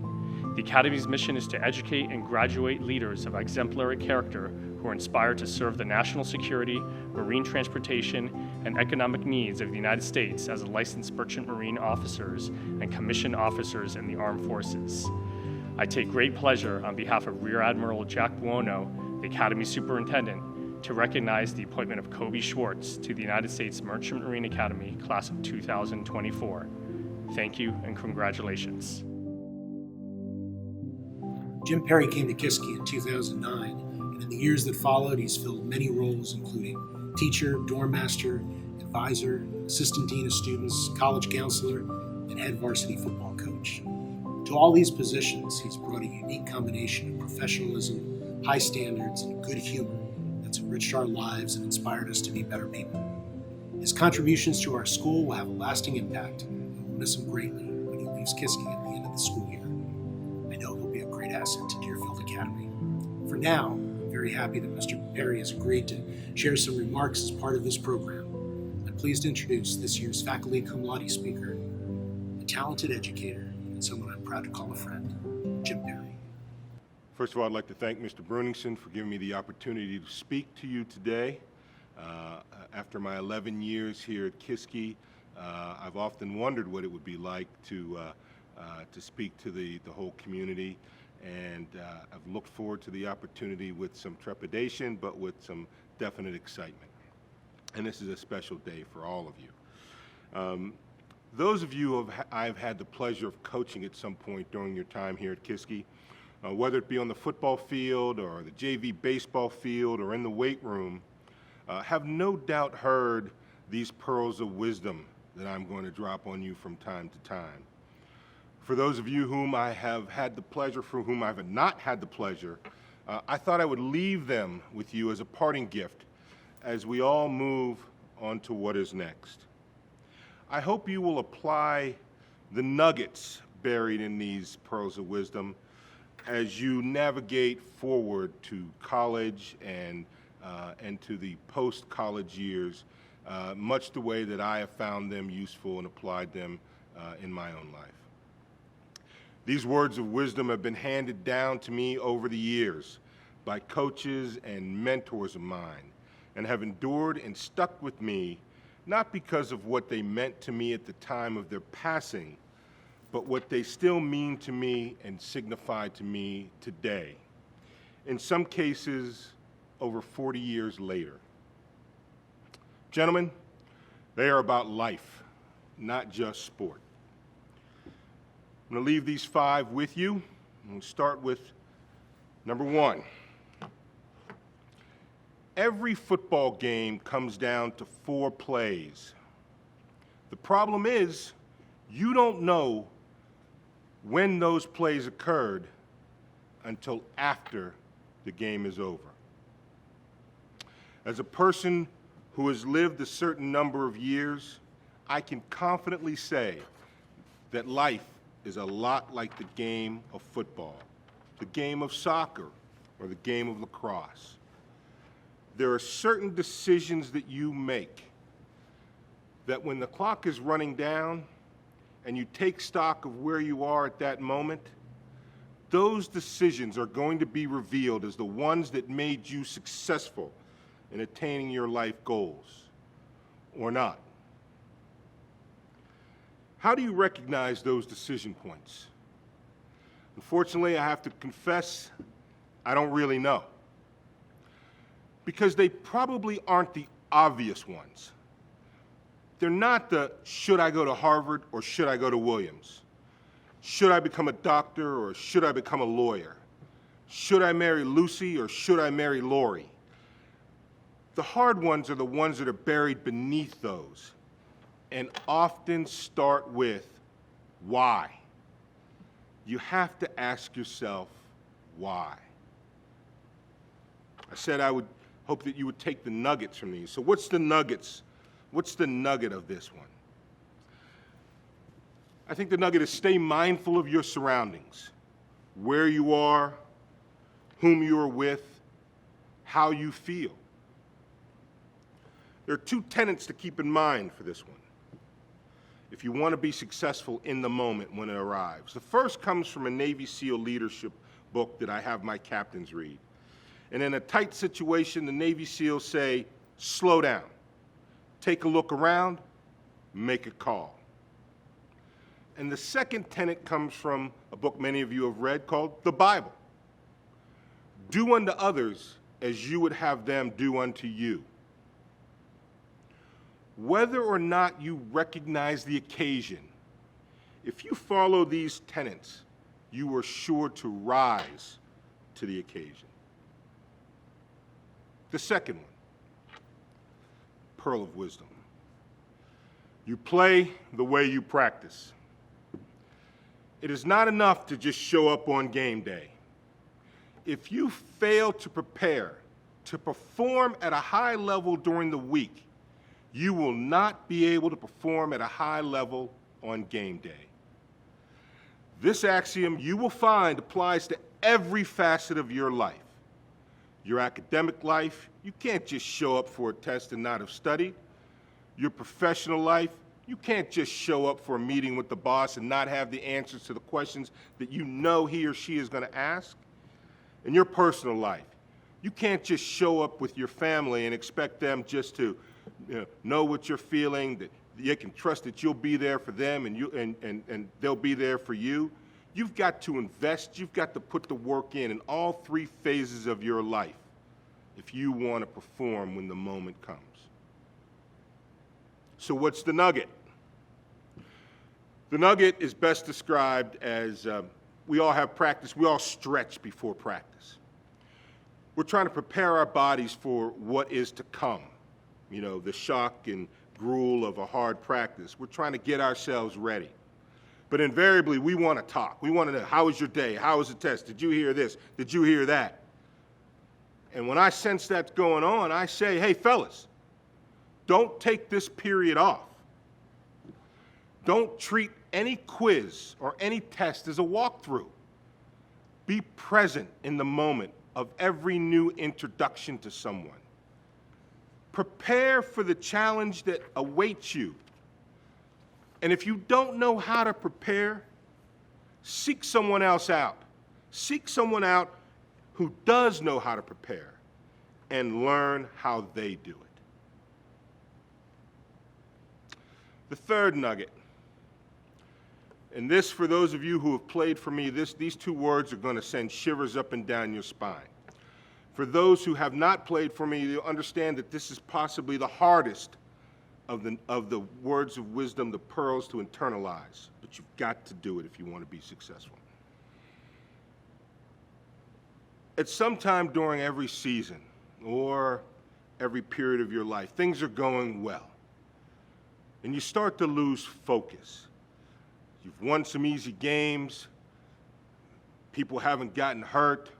S5: The Academy's mission is to educate and graduate leaders of exemplary character who are inspired to serve the national security, marine transportation, and economic needs of the United States as licensed merchant marine officers and commissioned officers in the armed forces. I take great pleasure on behalf of Rear Admiral Jack Buono, the Academy Superintendent, to recognize the appointment of Kobe Schwartz to the United States Merchant Marine Academy, class of 2024. Thank you and congratulations.
S1: Jim Perry came to Kiski in 2009, and in the years that followed, he's filled many roles, including teacher, dorm master, advisor, assistant dean of students, college counselor, and head varsity football coach. To all these positions, he's brought a unique combination of professionalism, high standards, and good humor that's enriched our lives and inspired us to be better people. His contributions to our school will have a lasting impact, and we'll miss him greatly when he leaves Kiski at the end of the school year. I know he'll be a great asset to Deerfield Academy. For now, I'm very happy that Mr. Perry has agreed to share some remarks as part of this program. I'm pleased to introduce this year's faculty cum laude speaker, a talented educator, and someone I'm proud to call a friend, Jim Perry.
S18: First of all, I'd like to thank Mr. Bruningson for giving me the opportunity to speak to you today. After my 11 years here at Kiski, I've often wondered what it would be like to speak to the whole community, and I've looked forward to the opportunity with some trepidation, but with some definite excitement. And this is a special day for all of you. Those of you I've had the pleasure of coaching at some point during your time here at Kiski, whether it be on the football field or the JV baseball field or in the weight room, have no doubt heard these pearls of wisdom that I'm going to drop on you from time to time. For those of you whom I have had the pleasure, for whom I have not had the pleasure, I thought I would leave them with you as a parting gift as we all move on to what is next. I hope you will apply the nuggets buried in these pearls of wisdom as you navigate forward to college and to the post-college years, much the way that I have found them useful and applied them in my own life. These words of wisdom have been handed down to me over the years by coaches and mentors of mine, and have endured and stuck with me, not because of what they meant to me at the time of their passing, but what they still mean to me and signify to me today, in some cases over 40 years later. Gentlemen, they are about life, not just sport. I'm going to leave these 5 with you. We'll start with number 1. Every football game comes down to 4 plays. The problem is, you don't know when those plays occurred until after the game is over. As a person who has lived a certain number of years, I can confidently say that life is a lot like the game of football, the game of soccer, or the game of lacrosse. There are certain decisions that you make that when the clock is running down and you take stock of where you are at that moment, those decisions are going to be revealed as the ones that made you successful in attaining your life goals, or not. How do you recognize those decision points? Unfortunately, I have to confess, I don't really know. Because they probably aren't the obvious ones. They're not the, should I go to Harvard or should I go to Williams? Should I become a doctor or should I become a lawyer? Should I marry Lucy or should I marry Lori? The hard ones are the ones that are buried beneath those and often start with why. You have to ask yourself why. I said I would hope that you would take the nuggets from these. So what's the nuggets? What's the nugget of this one? I think the nugget is stay mindful of your surroundings, where you are, whom you are with, how you feel. There are two tenets to keep in mind for this one if you want to be successful in the moment when it arrives. The first comes from a Navy SEAL leadership book that I have my captains read. And in a tight situation, the Navy SEALs say, slow down, take a look around, make a call. And the second tenet comes from a book many of you have read called the Bible. Do unto others as you would have them do unto you. Whether or not you recognize the occasion, if you follow these tenets, you are sure to rise to the occasion. The second one, pearl of wisdom. You play the way you practice. It is not enough to just show up on game day. If you fail to prepare, to perform at a high level during the week, you will not be able to perform at a high level on game day. This axiom, you will find, applies to every facet of your life. Your academic life, you can't just show up for a test and not have studied. Your professional life, you can't just show up for a meeting with the boss and not have the answers to the questions that you know he or she is going to ask. In your personal life, you can't just show up with your family and expect them just to know what you're feeling, that you can trust that you'll be there for them and they'll be there for you. You've got to invest, you've got to put the work in all three phases of your life if you want to perform when the moment comes. So what's the nugget? The nugget is best described as we all have practice, we all stretch before practice. We're trying to prepare our bodies for what is to come. You know, the shock and gruel of a hard practice. We're trying to get ourselves ready. But invariably, we want to talk. We want to know, how was your day? How was the test? Did you hear this? Did you hear that? And when I sense that's going on, I say, hey, fellas, don't take this period off. Don't treat any quiz or any test as a walkthrough. Be present in the moment of every new introduction to someone. Prepare for the challenge that awaits you. And if you don't know how to prepare, seek someone else out. Seek someone out who does know how to prepare and learn how they do it. The third nugget, and this, for those of you who have played for me, these two words are going to send shivers up and down your spine. For those who have not played for me, you'll understand that this is possibly the hardest of the words of wisdom, the pearls to internalize. But you've got to do it if you want to be successful. At some time during every season or every period of your life, things are going well. And you start to lose focus. You've won some easy games. People haven't gotten hurt.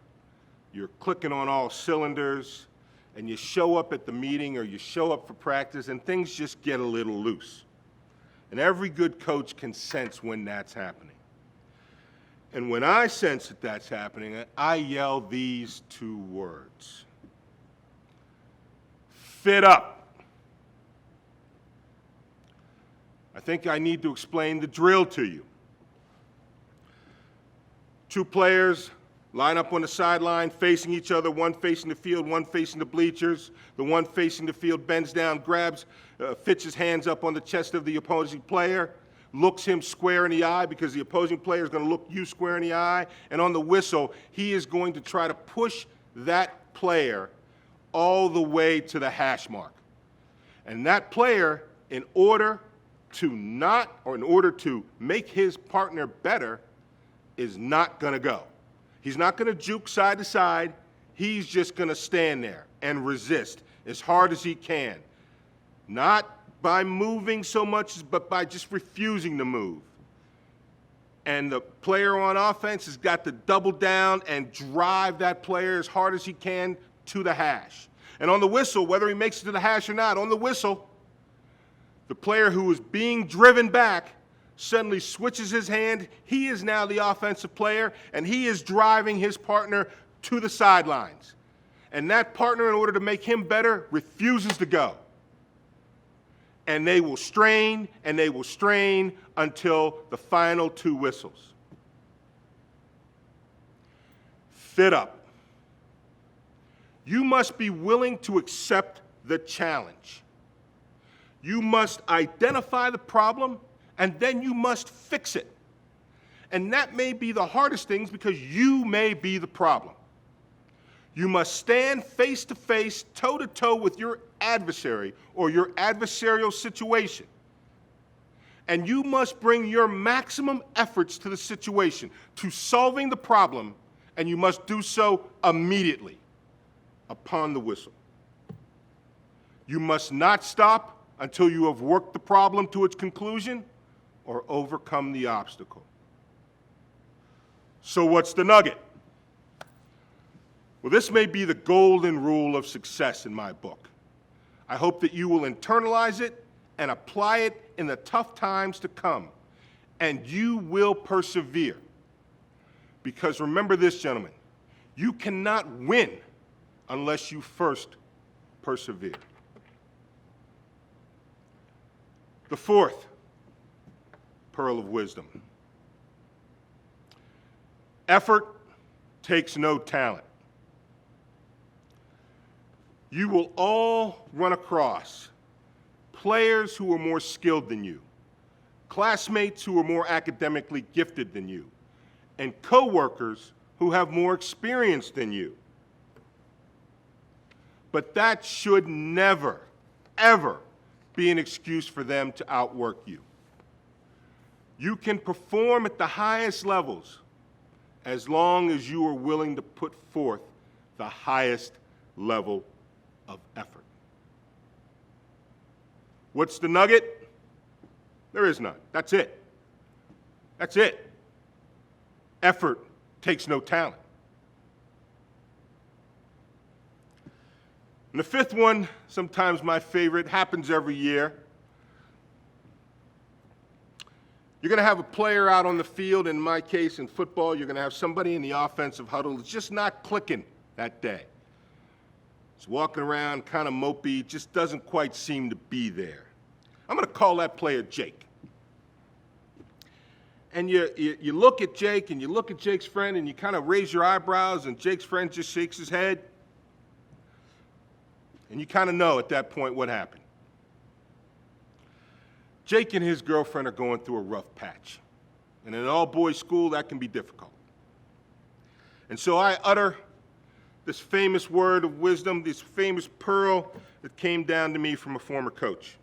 S18: You're clicking on all cylinders. And you show up at the meeting or you show up for practice and things just get a little loose. And every good coach can sense when that's happening. And when I sense that that's happening, I yell these two words. Fit up. I think I need to explain the drill to you. 2 players line up on the sideline facing each other, one facing the field, one facing the bleachers. The one facing the field bends down, fits his hands up on the chest of the opposing player, looks him square in the eye because the opposing player is going to look you square in the eye, and on the whistle, he is going to try to push that player all the way to the hash mark. And that player, in order to make his partner better, is not going to go. He's not going to juke side to side. He's just going to stand there and resist as hard as he can. Not by moving so much, but by just refusing to move. And the player on offense has got to double down and drive that player as hard as he can to the hash. And on the whistle, whether he makes it to the hash or not, on the whistle, the player who is being driven back suddenly switches his hand. He is now the offensive player, and he is driving his partner to the sidelines. And that partner, in order to make him better, refuses to go. And they will strain, and they will strain until the final 2 whistles. Fit up. You must be willing to accept the challenge. You must identify the problem, and then you must fix it. And that may be the hardest things because you may be the problem. You must stand face to face, toe to toe with your adversary or your adversarial situation. And you must bring your maximum efforts to the situation, to solving the problem, and you must do so immediately upon the whistle. You must not stop until you have worked the problem to its conclusion or overcome the obstacle. So what's the nugget? Well, this may be the golden rule of success in my book. I hope that you will internalize it and apply it in the tough times to come, and you will persevere. Because remember this, gentlemen, you cannot win unless you first persevere. The 4th pearl of wisdom. Effort takes no talent. You will all run across players who are more skilled than you, classmates who are more academically gifted than you, and coworkers who have more experience than you. But that should never, ever be an excuse for them to outwork you. You can perform at the highest levels as long as you are willing to put forth the highest level of effort. What's the nugget? There is none. That's it. That's it. Effort takes no talent. And the 5th one, sometimes my favorite, happens every year. You're going to have a player out on the field. In my case, in football, you're going to have somebody in the offensive huddle that's just not clicking that day. He's walking around kind of mopey, just doesn't quite seem to be there. I'm going to call that player Jake. And you look at Jake, and you look at Jake's friend, and you kind of raise your eyebrows, and Jake's friend just shakes his head. And you kind of know at that point what happened. Jake and his girlfriend are going through a rough patch. And in an all-boys school, that can be difficult. And so I utter this famous word of wisdom, this famous pearl that came down to me from a former coach.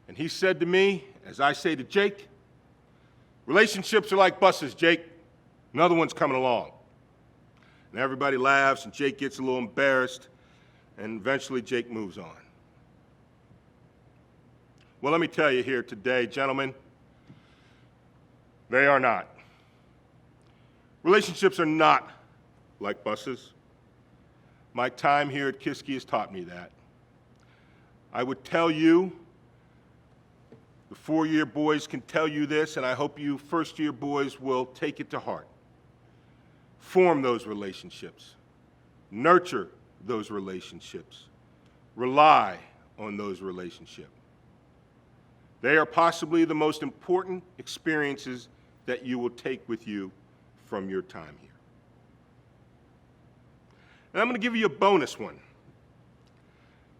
S18: And he said to me, as I say to Jake, relationships are like buses, Jake. Another one's coming along. And everybody laughs, and Jake gets a little embarrassed, and eventually Jake moves on. Well, let me tell you here today, gentlemen, they are not. Relationships are not like buses. My time here at Kiski has taught me that. I would tell you, the 4-year boys can tell you this, and I hope you first-year boys will take it to heart. Form those relationships. Nurture those relationships. Rely on those relationships. They are possibly the most important experiences that you will take with you from your time here. And I'm going to give you a bonus one,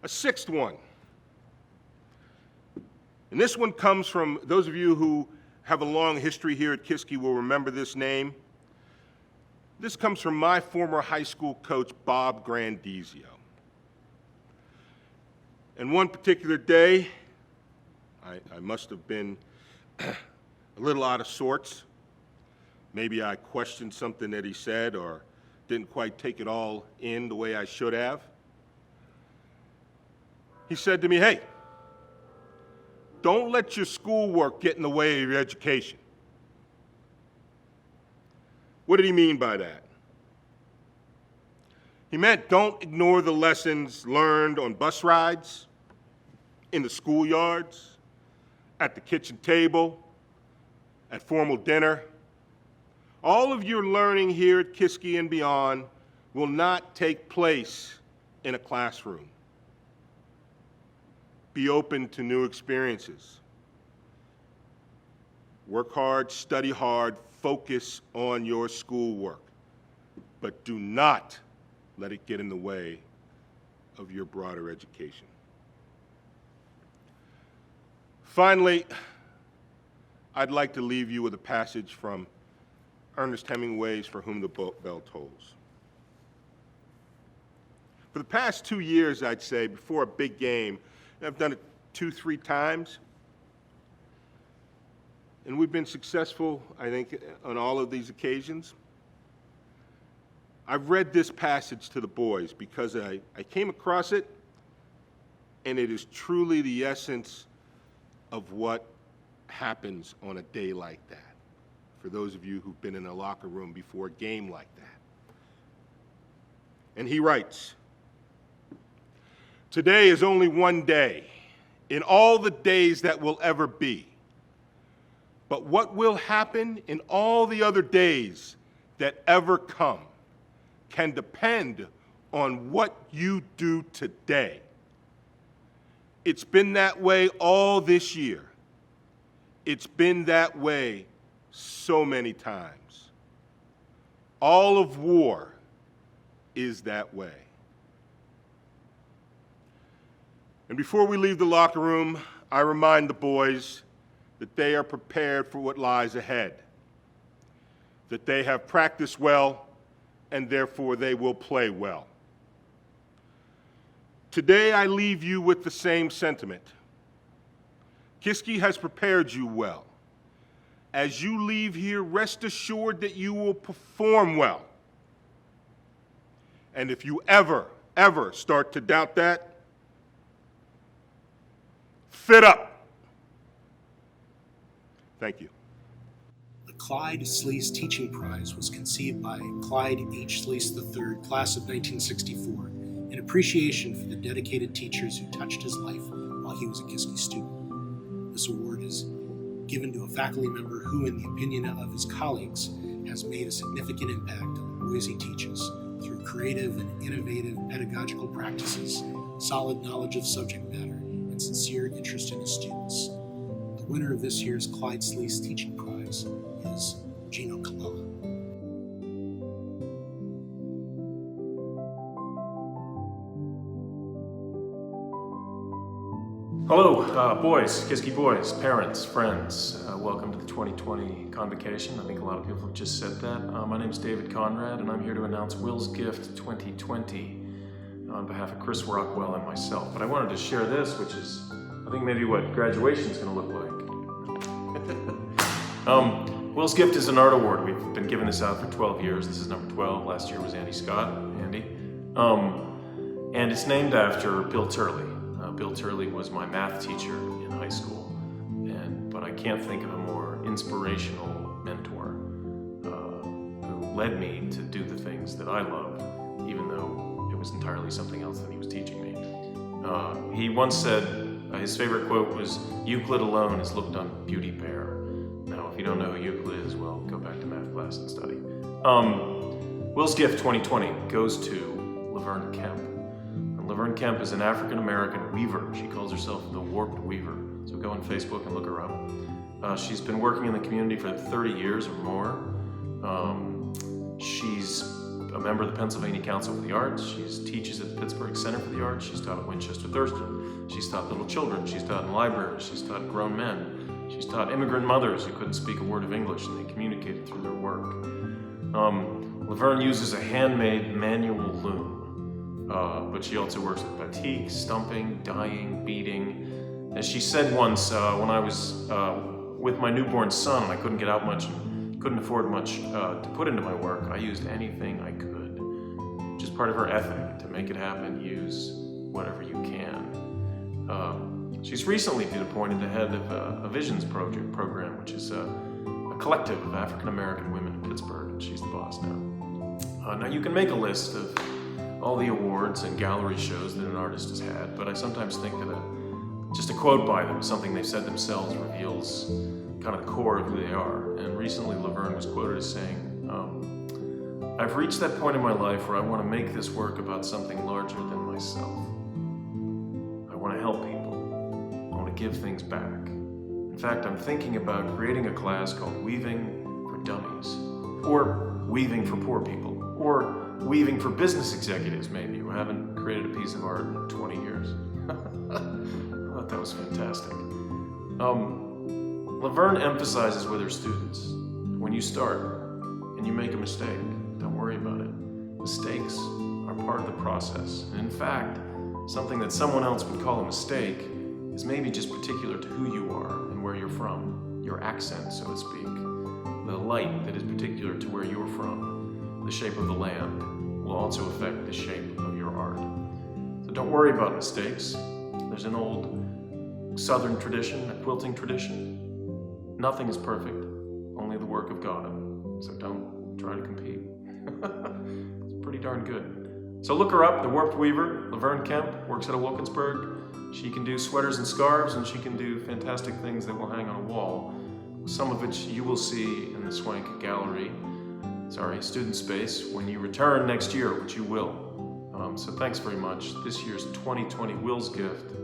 S18: a sixth one. And this one comes from those of you who have a long history here at Kiski will remember this name. This comes from my former high school coach, Bob Grandizio. And one particular day, I must have been a little out of sorts. Maybe I questioned something that he said or didn't quite take it all in the way I should have. He said to me, "Hey, don't let your schoolwork get in the way of your education." What did he mean by that? He meant don't ignore the lessons learned on bus rides, in the schoolyards, at the kitchen table, at formal dinner. All of your learning here at Kiski and beyond will not take place in a classroom. Be open to new experiences. Work hard, study hard, focus on your schoolwork, but do not let it get in the way of your broader education. Finally, I'd like to leave you with a passage from Ernest Hemingway's For Whom the Bell Tolls. For the past 2 years, I'd say, before a big game, I've done it 2-3 times, and we've been successful, I think, on all of these occasions. I've read this passage to the boys because I came across it, and it is truly the essence of what happens on a day like that, for those of you who've been in a locker room before a game like that. And he writes, "Today is only one day in all the days that will ever be. But what will happen in all the other days that ever come can depend on what you do today. It's been that way all this year. It's been that way so many times. All of war is that way." And before we leave the locker room, I remind the boys that they are prepared for what lies ahead, that they have practiced well, and therefore they will play well. Today, I leave you with the same sentiment. Kiski has prepared you well. As you leave here, rest assured that you will perform well. And if you ever start to doubt that, fit up. Thank you.
S1: The Clyde Sleece Teaching Prize was conceived by Clyde H. Sleece III, class of 1964, in appreciation for the dedicated teachers who touched his life while he was a Kiski student. This award is given to a faculty member who, in the opinion of his colleagues, has made a significant impact on the boys he teaches through creative and innovative pedagogical practices, solid knowledge of subject matter, and sincere interest in his students. The winner of this year's Clyde Sleece Teaching Prize is Gino Colella.
S19: Hello, boys, Kiski boys, parents, friends. Welcome to the 2020 Convocation. I think a lot of people have just said that. My name is David Conrad, and I'm here to announce Will's Gift 2020 on behalf of Chris Rockwell and myself. But I wanted to share this, which is, I think, maybe what graduation is going to look like. Will's Gift is an art award. We've been giving this out for 12 years. This is number 12. Last year was Andy Scott, Andy. And it's named after Bill Turley. Bill Turley was my math teacher in high school, but I can't think of a more inspirational mentor who led me to do the things that I love, even though it was entirely something else that he was teaching me. He once said his favorite quote was, "Euclid alone is looked on beauty pair." Now, if you don't know who Euclid is, well, go back to math class and study. Will's Gift 2020 goes to Laverne Kemp. Laverne Kemp is an African-American weaver. She calls herself the Warped Weaver. So go on Facebook and look her up. She's been working in the community for 30 years or more. She's a member of the Pennsylvania Council for the Arts. She teaches at the Pittsburgh Center for the Arts. She's taught at Winchester Thurston. She's taught little children. She's taught in libraries. She's taught grown men. She's taught immigrant mothers who couldn't speak a word of English, and they communicated through their work. Laverne uses a handmade manual loom, but she also works with batik, stumping, dyeing, beading. As she said once, when I was with my newborn son and I couldn't get out much and couldn't afford much to put into my work, I used anything I could. Just part of her ethic, to make it happen, use whatever you can. She's recently been appointed the head of a Visions program, which is a collective of African-American women in Pittsburgh, and she's the boss now. Now you can make a list of all the awards and gallery shows that an artist has had, but I sometimes think that just a quote by them, something they've said themselves, reveals kind of the core of who they are. And recently Laverne was quoted as saying, I've reached that point in my life where I want to make this work about something larger than myself. I want to help people. I want to give things back. In fact, I'm thinking about creating a class called Weaving for Dummies, or Weaving for Poor People, or Weaving for Business Executives, maybe, who haven't created a piece of art in 20 years. I thought that was fantastic. Laverne emphasizes with her students, when you start and you make a mistake, don't worry about it. Mistakes are part of the process. And in fact, something that someone else would call a mistake is maybe just particular to who you are and where you're from, your accent, so to speak. The light that is particular to where you're from, the shape of the land, will also affect the shape of your art. So don't worry about mistakes. There's an old Southern tradition, a quilting tradition. Nothing is perfect, only the work of God. So don't try to compete. It's pretty darn good. So look her up, the Warped Weaver. Laverne Kemp works out of Wilkinsburg. She can do sweaters and scarves, and she can do fantastic things that will hang on a wall. Some of which you will see in the Swank Gallery, student space, when you return next year, which you will. So thanks very much. This year's 2020 Will's Gift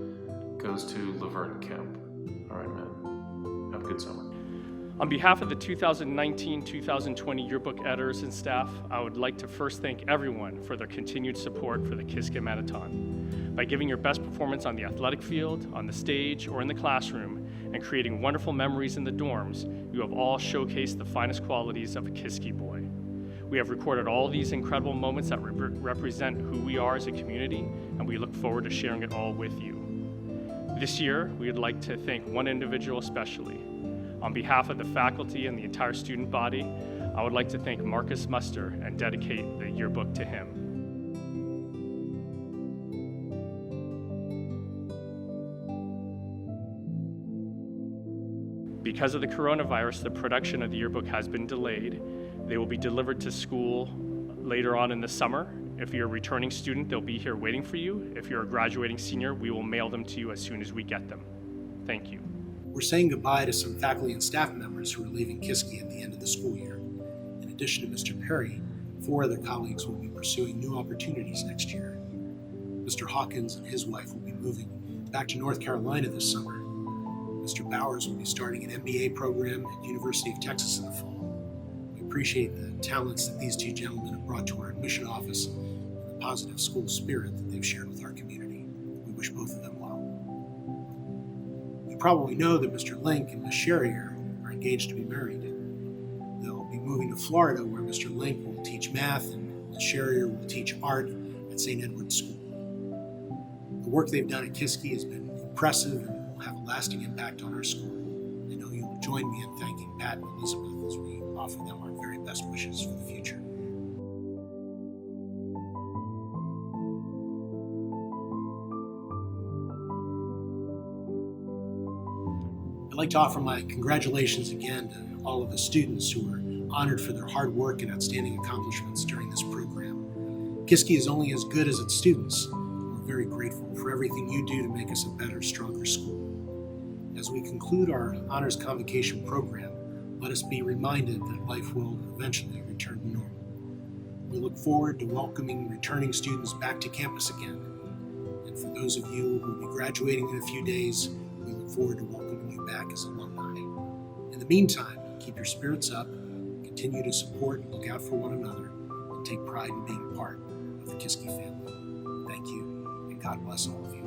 S19: goes to Laverne Kemp. All right, man. Have a good summer.
S5: On behalf of the 2019-2020 yearbook editors and staff, I would like to first thank everyone for their continued support for the Kiski Marathon. By giving your best performance on the athletic field, on the stage, or in the classroom, and creating wonderful memories in the dorms, you have all showcased the finest qualities of a Kiski boy. We have recorded all these incredible moments that represent who we are as a community, and we look forward to sharing it all with you. This year, we would like to thank one individual especially. On behalf of the faculty and the entire student body, I would like to thank Marcus Muster and dedicate the yearbook to him. Because of the coronavirus, the production of the yearbook has been delayed. They will be delivered to school later on in the summer. If you're a returning student, they'll be here waiting for you. If you're a graduating senior, we will mail them to you as soon as we get them. Thank you.
S1: We're saying goodbye to some faculty and staff members who are leaving Kiski at the end of the school year. In addition to Mr. Perry, 4 other colleagues will be pursuing new opportunities next year. Mr. Hawkins and his wife will be moving back to North Carolina this summer. Mr. Bowers will be starting an MBA program at University of Texas in the fall. We appreciate the talents that these 2 gentlemen have brought to our admission office and the positive school spirit that they've shared with our community. We wish both of them well. You probably know that Mr. Link and Ms. Sherrier are engaged to be married. They'll be moving to Florida, where Mr. Link will teach math and Ms. Sherrier will teach art at St. Edward's School. The work they've done at Kiski has been impressive and will have a lasting impact on our school. I know you will join me in thanking Pat and Elizabeth as we offer them our very best wishes for the future. I'd like to offer my congratulations again to all of the students who were honored for their hard work and outstanding accomplishments during this program. Kiski is only as good as its students. We're very grateful for everything you do to make us a better, stronger school. As we conclude our Honors Convocation program, let us be reminded that life will eventually return to normal. We look forward to welcoming returning students back to campus again. And for those of you who will be graduating in a few days, we look forward to welcoming you back as alumni. In the meantime, keep your spirits up, continue to support and look out for one another, and take pride in being part of the Kiski family. Thank you, and God bless all of you.